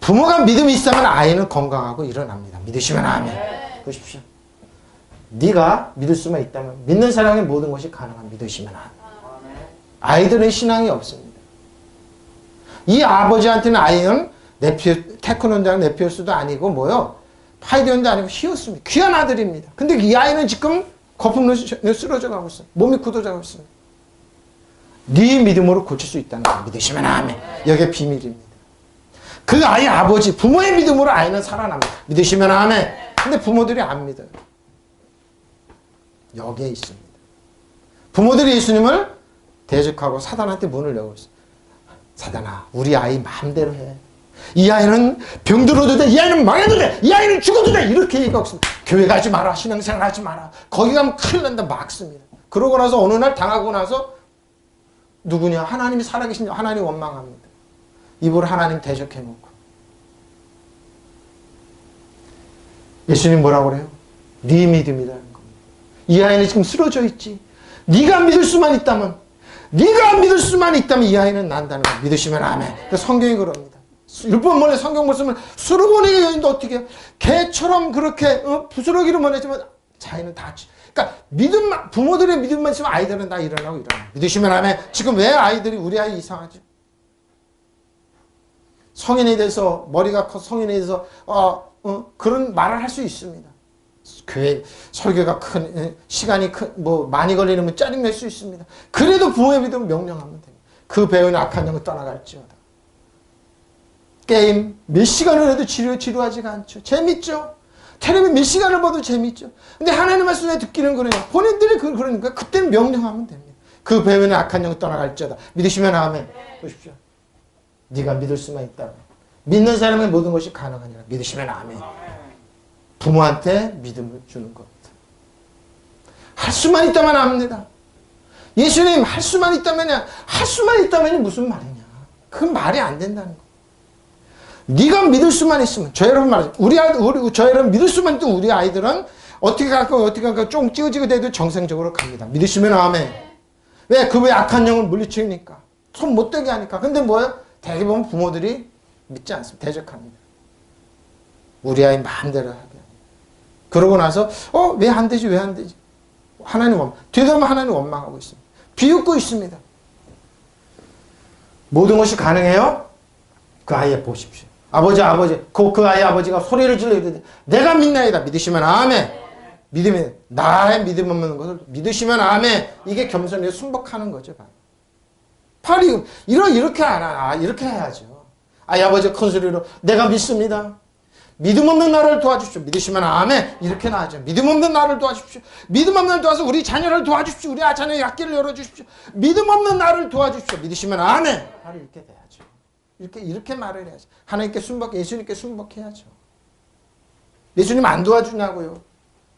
S1: 부모가 믿음이 있으면 아이는 건강하고 일어납니다. 믿으시면 아멘. 보십시오. 네가 믿을 수만 있다면 믿는 사람의 모든 것이 가능한 믿으시면 아멘. 아이들은 신앙이 없습니다. 이 아버지한테는 아이는 테크논자는 네피오스도 아니고 뭐요? 파이디온도 아니고 히오스입니다. 귀한 아들입니다. 근데 이 아이는 지금 거품으로 쓰러져 가고 있어요. 몸이 굳어져 가고 있어요. 네 믿음으로 고칠 수 있다는 거 믿으시면 아멘. 여기에 비밀입니다. 그 아이 아버지 부모의 믿음으로 아이는 살아납니다. 믿으시면 아멘. 근데 부모들이 안 믿어요. 여기에 있습니다. 부모들이 예수님을 대적하고 사단한테 문을 열고 있어요. 사단아, 우리 아이 마음대로 해. 이 아이는 병들어도 돼. 이 아이는 망해도 돼. 이 아이는 죽어도 돼. 이렇게 얘기하고 있습니다. 교회 가지 마라. 신앙생활 하지 마라. 거기 가면 큰일 난다. 막습니다. 그러고 나서 어느 날 당하고 나서 누구냐? 하나님이 살아계신 하나님 원망합니다. 입으로 하나님 대적해놓고. 예수님 뭐라고 그래요? 네 믿음이라는 겁니다. 이 아이는 지금 쓰러져 있지. 네가 믿을 수만 있다면 이 아이는 난다는 거 믿으시면 아멘. 그 성경이 그럽니다. 율법 몰래 성경 못 쓰면 수르보니의 여인도 어떻게 해요? 개처럼 그렇게 부스러기로 보내지만 자기는 다 그러니까 믿음만 부모들의 믿음만 있으면 아이들은 다 일어나고 믿으시면 아멘. 지금 왜 아이들이 우리 아이 이상하죠? 성인이 돼서 머리가 커 성인이 돼서 그런 말을 할 수 있습니다. 교회 설교가 시간이 많이 걸리면 짜증낼 수 있습니다. 그래도 부모의 믿음을 명령하면 됩니다. 그 배우는 악한 영을 떠나갈지어다. 게임 몇 시간을 해도 지루하지가 않죠. 재밌죠. 텔레비전 몇 시간을 봐도 재밌죠. 근데 하나님 말씀에 듣기는 그래요. 본인들이 그러니까 그때는 명령하면 됩니다. 그 배우는 악한 영을 떠나갈지어다. 믿으시면 아멘. 보십시오. 네가 믿을 수만 있다면 믿는 사람의 모든 것이 가능하니라. 믿으시면 아멘. 부모한테 믿음을 주는 겁니다. 할 수만 있다면 합니다. 예수님 할 수만 있다면이 무슨 말이냐. 그건 말이 안 된다는 거. 네가 믿을 수만 있으면 저 여러분 말하죠. 저 여러분 믿을 수만 있으면 우리 아이들은 어떻게 갈까 좀 찌그찌그 돼도 정상적으로 갑니다. 믿으시면 아멘. 왜? 그 왜 악한 영을 물리치니까 손 못 대게 하니까. 근데 뭐예요? 대개 보면 부모들이 믿지 않습니다. 대적합니다. 우리 아이 마음대로 하게. 그러고 나서 왜 안 되지? 하나님 원망. 되돌아보면 하나님 원망하고 있습니다. 비웃고 있습니다. 모든 것이 가능해요? 그 아이에 보십시오. 아버지, 그 아이 아버지가 소리를 질러 이르되 내가 믿나이다. 믿으시면 아멘. 믿음이, 나의 믿음 없는 것을 믿으시면 아멘. 이게 겸손히 순복하는 거죠. 바로 이렇게 알아. 이렇게 해야죠. 아이 아버지 큰 소리로 내가 믿습니다. 믿음 없는 나를 도와주십시오. 믿으시면 아멘. 이렇게 나죠. 믿음 없는 나를 도와주십시오. 믿음 없는 나를 도와서 우리 자녀를 도와주십시오. 우리 자녀의 앞길을 열어주십시오. 믿음 없는 나를 도와주십시오. 믿으시면 아멘. 바로 이렇게 돼야죠. 이렇게 말을 해야죠. 하나님께 예수님께 순복해야죠. 예수님 안 도와주냐고요.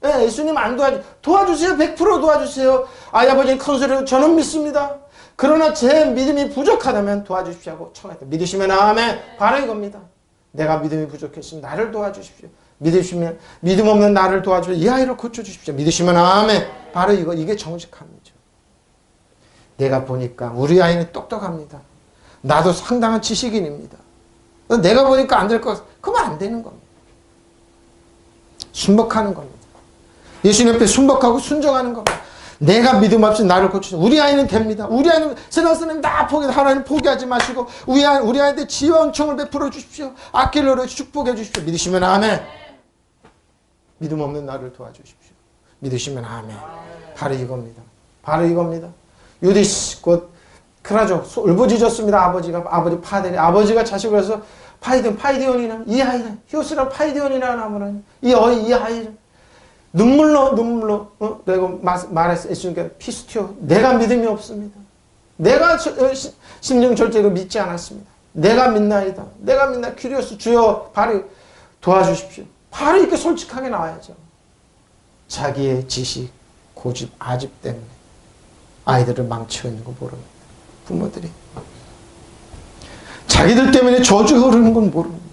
S1: 네, 예수님 안 도와주세요. 100% 도와주세요. 아버지는 큰 소리로 저는 믿습니다. 그러나 제 믿음이 부족하다면 도와주십시오 하고 청했다. 믿으시면 아멘. 바로 이겁니다. 내가 믿음이 부족했으면 나를 도와주십시오. 믿으시면 믿음 없는 나를 도와주십시오. 이 아이를 고쳐주십시오. 믿으시면 아멘. 바로 이게 정직함이죠. 내가 보니까 우리 아이는 똑똑합니다. 나도 상당한 지식인입니다. 내가 보니까 안 될 것 같아요. 그러면 안 되는 겁니다. 순복하는 겁니다. 예수님 옆에 순복하고 순종하는 겁니다. 내가 믿음 없이 나를 고치죠. 우리 아이는 됩니다. 우리 아이는 세상 사람 다 하나님 포기하지 마시고 우리 아이한테 지혜와 은총을 베풀어 주십시오. 악기를 열어 축복해 주십시오. 믿으시면 아멘. 믿음 없는 나를 도와주십시오. 믿으시면 아멘. 바로 이겁니다. 바로 이겁니다. 유디스 곧 그러죠. 울부짖었습니다. 아버지가 자식을 해서 파이디온이나 이 아이는 히오스랑 파이디온이라는 아무는 이 아이를 눈물로 내가 말했어. 예수님께 피스티오 내가 믿음이 없습니다. 내가 심정절제로 믿지 않았습니다. 내가 믿나이다. 큐리오스 주여 바로 도와주십시오. 바로 이렇게 솔직하게 나와야죠. 자기의 지식, 고집, 아집 때문에 아이들을 망치고 있는 거 모릅니다. 부모들이 자기들 때문에 저주가 흐르는 건 모릅니다.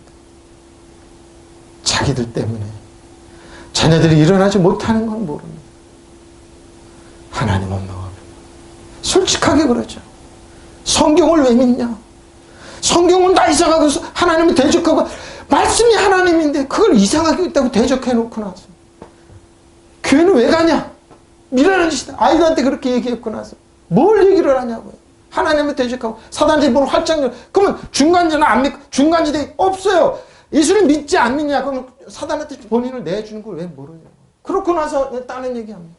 S1: 자기들 때문에 자녀들이 일어나지 못하는 건 모릅니다. 하나님 없는 거 솔직하게 그러죠. 성경을 왜 믿냐? 성경은 다 이상하고 하나님을 대적하고 말씀이 하나님인데 그걸 이상하게 있다고 대적해놓고 나서 교회는 왜 가냐? 미련한 짓이다. 아이들한테 그렇게 얘기했고 나서 뭘 얘기를 하냐고요. 하나님을 대적하고 사단의 입으로 활짝 열어. 그러면 중간지는 안 믿고 중간지대 없어요. 예수를 믿지 안 믿냐? 그러면 사단한테 본인을 내주는 걸 왜 모르냐고. 그러고 나서 다른 얘기합니다.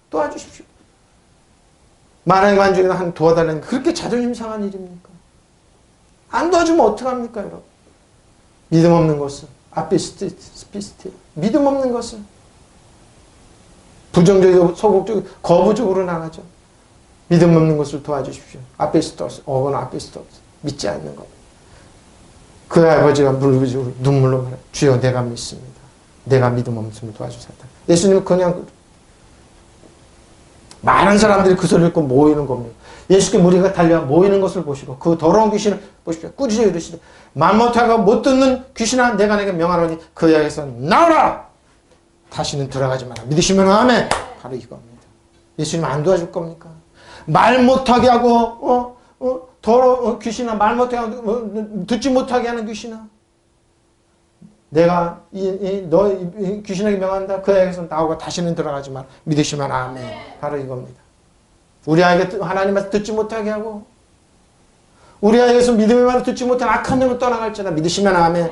S1: 도와주십시오. 만약에 만중에 한 도와달라는 그렇게 자존심 상한 일입니까? 안 도와주면 어떡합니까, 여러분? 믿음 없는 것은 아피스티스 믿음 없는 것은 부정적이고 소극적이고 거부적으로 나가죠. 믿음 없는 것을 도와주십시오. 아피스토스, 아피스토스 믿지 않는 것. 그 아버지가 물부짖고 눈물로 말해 주여 내가 믿습니다. 내가 믿음 없음을 도와주세요. 예수님은 그냥 많은 사람들이 그 소리를 듣고 모이는 겁니다. 예수께 무리가 달려 모이는 것을 보시고 그 더러운 귀신을 보십시오. 꾸짖어 이르시되 말 못하고 못 듣는 귀신아 내가 내게 명하노니 그 역에서 나오라. 다시는 들어가지 마라. 믿으시면 아멘. 바로 이겁니다. 예수님 안 도와줄 겁니까? 말 못하게 하고 더러운 귀신아 말 못하게 하고 듣지 못하게 하는 귀신아 내가 너 귀신에게 명한다. 그 역에서 나오고 다시는 들어가지 마라. 믿으시면 아멘. 바로 이겁니다. 우리 아이가 하나님 말씀 듣지 못하게 하고 우리 아이에서 믿음의 말을 듣지 못한 악한 영을 떠나갈지라. 믿으시면 아멘.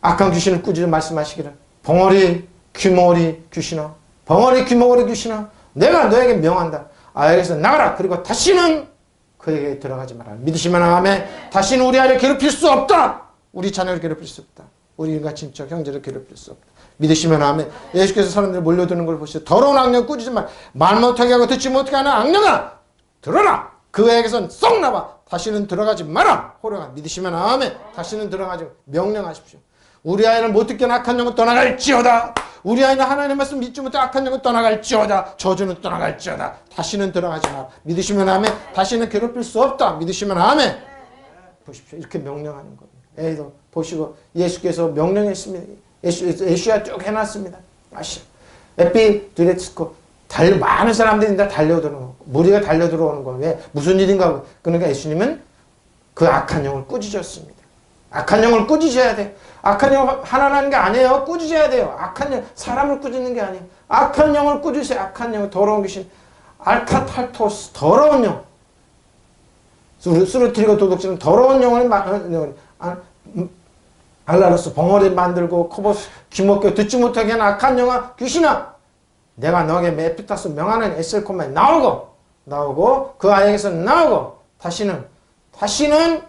S1: 악한 귀신을 꾸짖어 말씀하시기를 벙어리 귀머거리 귀신아 벙어리 귀머거리 귀신아 내가 너에게 명한다. 아이에게서 나가라. 그리고 다시는 그에게 들어가지 마라. 믿으시면 아멘. 다시는 우리 아이를 괴롭힐 수 없다. 우리 자녀를 괴롭힐 수 없다. 우리 인간 친척 형제를 괴롭힐 수 없다. 믿으시면 아멘. 예수께서 사람들이 몰려드는 걸 보시고 더러운 악령 꾸짖지 마. 말 못하게 하고 듣지 못하게 하는 악령아 들어라. 그에게선 썩 나와. 다시는 들어가지 마라. 호령아 믿으시면 아멘. 다시는 들어가지 명령하십시오. 우리 아이를 못 듣게 하는 악한 영은 떠나갈지어다. 우리 아이는 하나님 말씀 믿지 못해 악한 영은 떠나갈지어다. 저주는 떠나갈지어다. 다시는 들어가지 마라. 믿으시면 아멘. 다시는 괴롭힐 수 없다. 믿으시면 아멘. 보십시오. 이렇게 명령하는 겁니다. 애도 보시고 예수께서 명령했습니다. 예수야 쭉 해놨습니다. 아시죠? 에피드레츠코 많은 사람들이 다 달려들어오는 거. 무리가 달려들어오는 거. 왜? 무슨 일인가? 그러니까 예수님은 그 악한 영을 꾸짖었습니다. 악한 영을 꾸짖어야 돼. 악한 영을 하나라는 게 아니에요. 꾸짖어야 돼요. 악한 영, 사람을 꾸짖는 게 아니에요. 악한 영을 꾸짖으세요. 악한 영, 더러운 귀신. 알카탈토스, 더러운 영. 수르트리고 도둑질은 더러운 영을 알라로스 벙어리 만들고 코보스 귀먹겨 듣지 못하게 하는 악한 영아 귀신아, 내가 너에게 메피타스 명하는 에셀콤에 나오고 그 아이에게서 나오고 다시는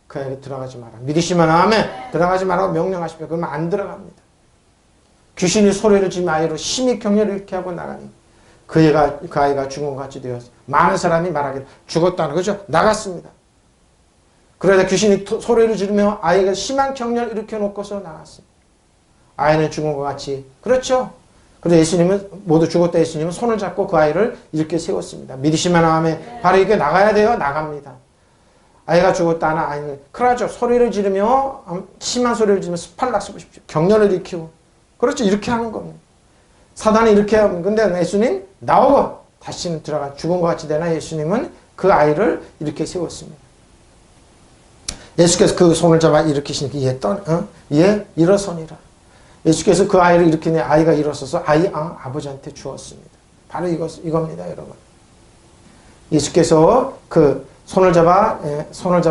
S1: 그에게 들어가지 마라. 믿으시면 아멘. 들어가지 말라고 명령하십시오. 그러면 안 들어갑니다. 귀신이 소리를 지르며 아이로 심히 격려를 잃게 하고 나가니 그 아이가 죽은 것 같이 되었어. 많은 사람이 말하기를 죽었다는 거죠. 나갔습니다. 그러다 귀신이 소리를 지르며 아이가 심한 격려를 일으켜 놓고서 나갔습니다. 아이는 죽은 것 같이. 그렇죠. 그래서 예수님은 모두 죽었다. 예수님은 손을 잡고 그 아이를 이렇게 세웠습니다. 믿으시면 아멘. 바로 이렇게 나가야 돼요. 나갑니다. 아이가 죽었다는 아이는 그러죠. 소리를 지르며 심한 소리를 지르며 스팔락스 보십시오. 격려를 일으키고. 그렇죠. 이렇게 하는 겁니다. 사단이 이렇게 하면. 근데 예수님 나오고 다시는 들어가 죽은 것 같이 되나 예수님은 그 아이를 이렇게 세웠습니다. 예수께서 그 손을 잡아 일으키시니까 얘 일어서니라. 예수께서 그 아이를 일으키니 아이가 일어서서 아버지한테 주었습니다. 바로 이겁니다, 여러분. 예수께서 그 손을 잡아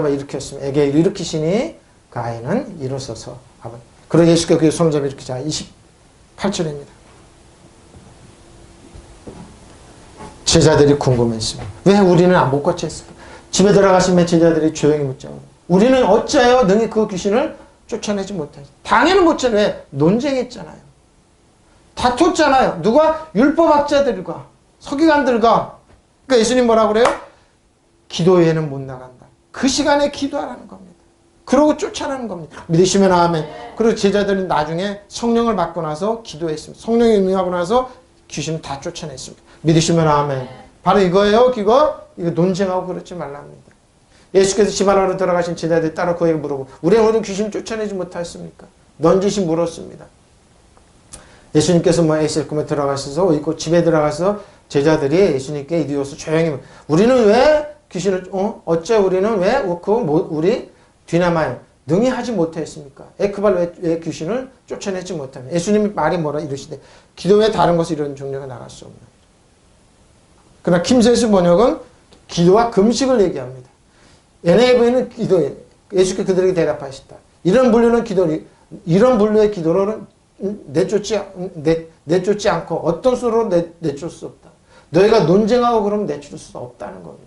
S1: 일으켰습니다. 애기를 일으키시니 그 아이는 일어서서 아버지. 그러고 예수께서 그 손을 잡아 일으키자. 28절입니다. 제자들이 궁금했습니다. 왜 우리는 안 못 고쳤을까? 집에 들어가시면 제자들이 조용히 묻자고. 우리는 어찌하여 능히 그 귀신을 쫓아내지 못하지? 당연히 못 쫓아내. 왜? 논쟁했잖아요. 다퉜잖아요. 누가? 율법학자들과 서기관들과. 그러니까 예수님 뭐라고 그래요? 기도회에는 못 나간다. 그 시간에 기도하라는 겁니다. 그러고 쫓아라는 겁니다. 믿으시면 아멘. 그리고 제자들은 나중에 성령을 받고 나서 기도했습니다. 성령이 임하고 나서 귀신을 다 쫓아냈습니다. 믿으시면 아멘. 바로 이거예요. 이거 논쟁하고 그러지 말랍니다. 예수께서 집 안으로 들어가신 제자들이 따로 그에게 물어보고 우리가 오늘 귀신을 쫓아내지 못하였습니까? 넌지시 물었습니다. 예수님께서 에셀콤에 들어가셔서 있고 집에 들어가서 제자들이 예수님께 이르러서 조용히 우리는 왜 귀신을 어째 우리는 왜 우리 뒤나마에 능히 하지 못했습니까? 에크발 왜 귀신을 쫓아내지 못하면 예수님이 말이 뭐라 이러시되 기도에 다른 것을 이런 종류가 나갈 수 없는. 그러나 킴세스 번역은 기도와 금식을 얘기합니다. NAV는 기도에 예수께서 그들에게 대답하시다. 이런 분류의 기도로는 내쫓지 않고 어떤 수로 내쫓을 수 없다. 너희가 논쟁하고 그러면 내쫓을 수 없다는 겁니다.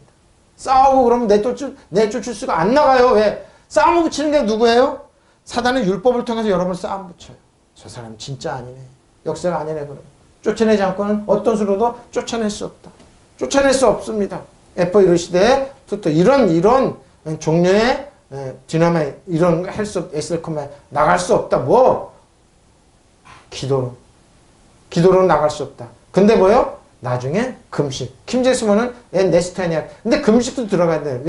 S1: 싸우고 그러면 내쫓을 수가 안 나가요. 왜? 싸움 붙이는 게 누구예요? 사단의 율법을 통해서 여러분을 싸움 붙여요. 저 사람 진짜 아니네. 역사가 아니네. 그러면 쫓아내지 않고는 어떤 수로도 쫓아낼 수 없다. 쫓아낼 수 없습니다. 에퍼 이르시되 이런 종류의 디나마이 이런 할 수 에셀콤에 나갈 수 없다. 기도로 나갈 수 없다. 근데 뭐요? 나중에 금식. 킴제스모는 네스타니아. 근데 금식도 들어가야 돼.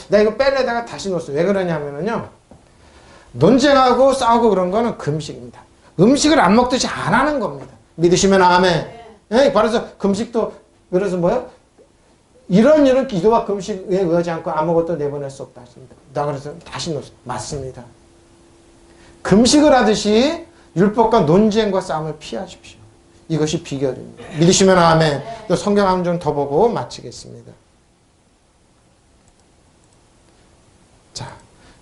S1: 나 이거 빼려다가 다시 넣었어. 왜 그러냐면요. 논쟁하고 싸우고 그런 거는 금식입니다. 음식을 안 먹듯이 안 하는 겁니다. 믿으시면 아멘. 예, 그래서 금식도 그래서 이런 기도와 금식에 의하지 않고 아무것도 내보낼 수 없다 했습니다. 나 그래서 다시 넣었어. 맞습니다. 금식을 하듯이 율법과 논쟁과 싸움을 피하십시오. 이것이 비결입니다. 믿으시면 아멘. 또 성경 한 좀 더 보고 마치겠습니다. 자,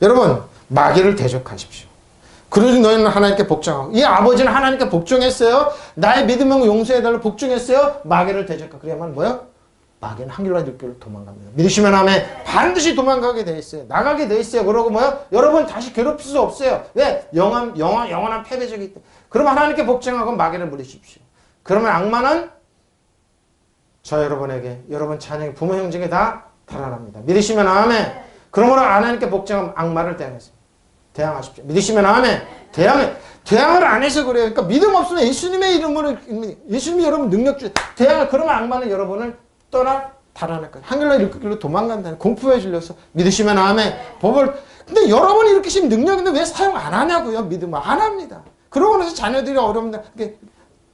S1: 여러분 마귀를 대적하십시오. 그러지 너희는 하나님께 복종하고 이 아버지는 하나님께 복종했어요. 나의 믿음을 용서해달라고 복종했어요. 마귀를 대적하고 그래야만 뭐요? 마귀는 한길로 들길로 도망갑니다. 믿으시면 아멘. 반드시 도망가게 돼 있어요. 나가게 돼 있어요. 그러고 뭐요? 여러분 다시 괴롭힐 수 없어요. 왜? 영원한 패배적이기 때문에. 그러면 하나님께 복종하고 마귀를 물리십시오. 그러면 악마는 저 여러분에게 여러분 자녀 부모 형제에게 다 달아납니다. 믿으시면 아멘. 그러므로 하나님께 복종하면 악마를 대항하십시오. 믿으시면 아멘. 대항을 안 해서 그래요. 그러니까 믿음 없으면 예수님의 이름으로 예수님이 여러분 능력 주세요. 그러면 악마는 여러분을 떠나 달아날 거예요. 한글로 이렇게 도망간다는 공포에 질려서 믿으시면 아멘. 근데 여러분이 이렇게 심 능력인데 왜 사용 안 하냐고요. 믿음 안 합니다. 그러고 나서 자녀들이 어려운데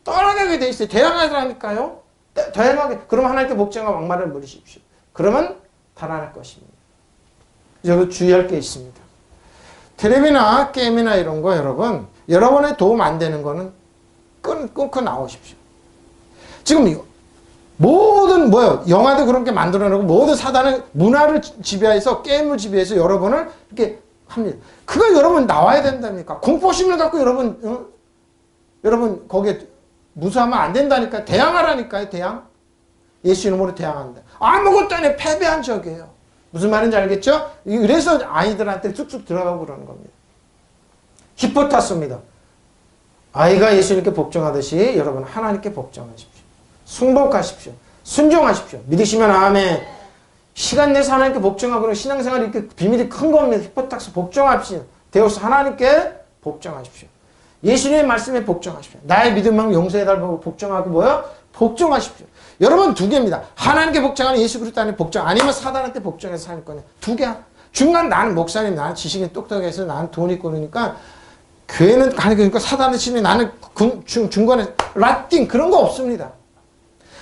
S1: 떠나가게 돼 있어요. 대항하라니까요. 그러면 하나님께 복종하고 악마를 물으십시오. 그러면 달아날 것입니다. 여기 주의할 게 있습니다. 텔레비나 게임이나 이런 거 여러분의 도움 안 되는 거는 끊고 나오십시오. 지금 모든 영화도 그런 게 만들어내고 모든 사단의 문화를 지배해서 게임을 지배해서 여러분을 이렇게 합니다. 그거 여러분 나와야 된다니까. 공포심을 갖고 여러분 거기에 무수하면 안 된다니까. 대항하라니까요. 대항. 예수 이름으로 대항한다. 아무것도 안 해. 패배한 적이에요. 무슨 말인지 알겠죠? 그래서 아이들한테 쑥쑥 들어가고 그러는 겁니다. 히포타스입니다. 아이가 예수님께 복종하듯이 여러분 하나님께 복종하십시오. 순복하십시오. 순종하십시오. 믿으시면 아멘. 시간 내서 하나님께 복종하고 신앙생활이 이렇게 비밀이 큰 겁니다. 히포타스 복종하십시오. 데우스 하나님께 복종하십시오. 예수님의 말씀에 복종하십시오. 나의 믿음을 용서해달라고 복종하고 뭐요? 복종하십시오. 여러분 두 개입니다. 하나님께 복종하는 예수 그리스도 안에 복종 아니면 사단한테 복종해서 살 거냐. 두 개야. 중간 나는 목사님, 나는 지식이 똑똑해서 나는 돈 있고 그러니까 교회는 가는 거니까 사단을 치면 나는 중간에 라틴 그런 거 없습니다.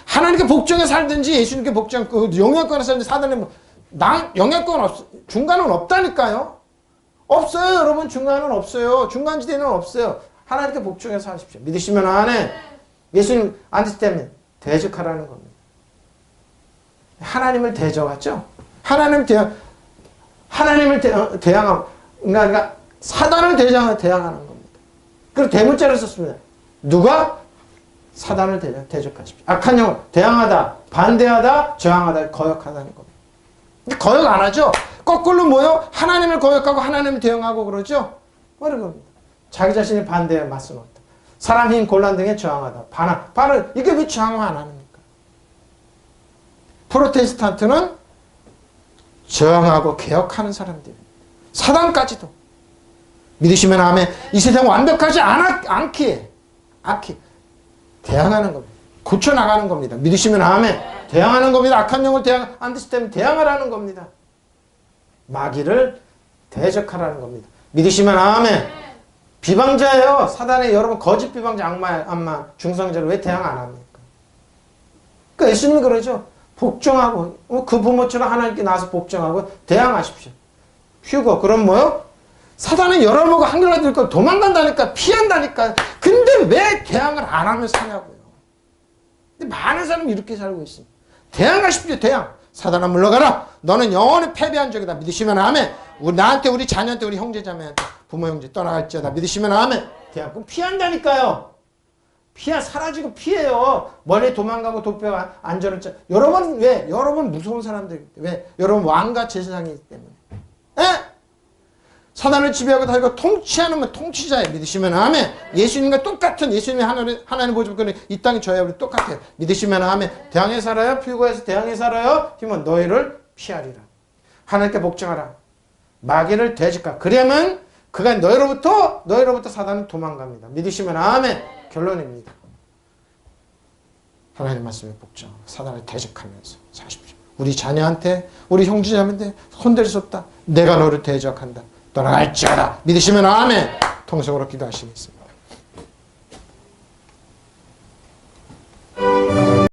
S1: 하나님께 복종해 살든지 예수님께 복종 영향권에 살든지 사단에 영향권 없 중간은 없다니까요. 없어요. 여러분 중간은 없어요. 중간지대는 없어요. 하나님께 복종해서 하십시오. 믿으시면 안에 예수님 안티스템은 대적하라는 겁니다. 하나님을 대적하죠. 하나님을 대항하고 그러니까 사단을 대항하는 겁니다. 그리고 대문자를 썼습니다. 누가? 사단을 대적하십시오. 악한 영을 대항하다, 반대하다, 저항하다, 거역하다는 겁니다. 거역 안 하죠? 거꾸로 뭐요? 하나님을 거역하고 하나님을 대항하고 그러죠? 그런 겁니다. 자기 자신의 반대에 맞서놓다. 사람 힘 곤란 등에 저항하다. 반항. 이게 왜 저항을 안 합니까? 프로테스탄트는 저항하고 개혁하는 사람들입니다. 사단까지도. 믿으시면 아멘. 이 세상 완벽하지 않기에 대항하는 겁니다. 고쳐나가는 겁니다. 믿으시면 아멘. 대항하는 겁니다. 악한 영을 안티스템 대항하라는 겁니다. 마귀를 대적하라는 겁니다. 믿으시면 아멘. 비방자예요. 사단의 여러분 거짓 비방자 악마 중상자를 왜 대항 안 합니까? 그러니까 예수님이 그러죠. 복종하고 그 부모처럼 하나님께 나와서 복종하고 대항하십시오. 휴거 그럼 뭐요? 사단은 열어보고 한결같이 들고 도망간다니까 피한다니까. 근데 왜 대항을 안 하면 사냐고요. 근데 많은 사람이 이렇게 살고 있습니다. 대항하십시오. 대항. 사단아 물러가라. 너는 영원히 패배한 적이다. 믿으시면 아멘. 나한테 우리 자녀한테 우리 형제자매한테 부모 형제 떠나갈지어다. 믿으시면 아멘. 대항. 그럼 피한다니까요. 사라지고 피해요. 멀리 도망가고 도피하고 안전을 짜. 여러분 왜? 여러분 무서운 사람들 왜? 여러분 왕과 제사장이기 때문에. 에? 사단을 지배하고 다니고 통치하는 통치자예요. 믿으시면 아멘. 예수님과 똑같은 예수님이 하나님 보여주면 이 땅에 저야 우리 똑같아요. 믿으시면 아멘. 대항해 살아요. 필고해서 대항해 살아요. 힘은 너희를 피하리라. 하나님께 복종하라. 마귀를 대적하라. 그러면 그가 너희로부터 사단은 도망갑니다. 믿으시면 아멘. 결론입니다. 하나님 말씀에 복종. 사단을 대적하면서 사십시오. 우리 자녀한테 우리 형제자매한테 손댈 수 없다. 내가 너를 대적한다. 떠나갈지어다. 믿으시면 아멘. 통성으로 기도하시겠습니다.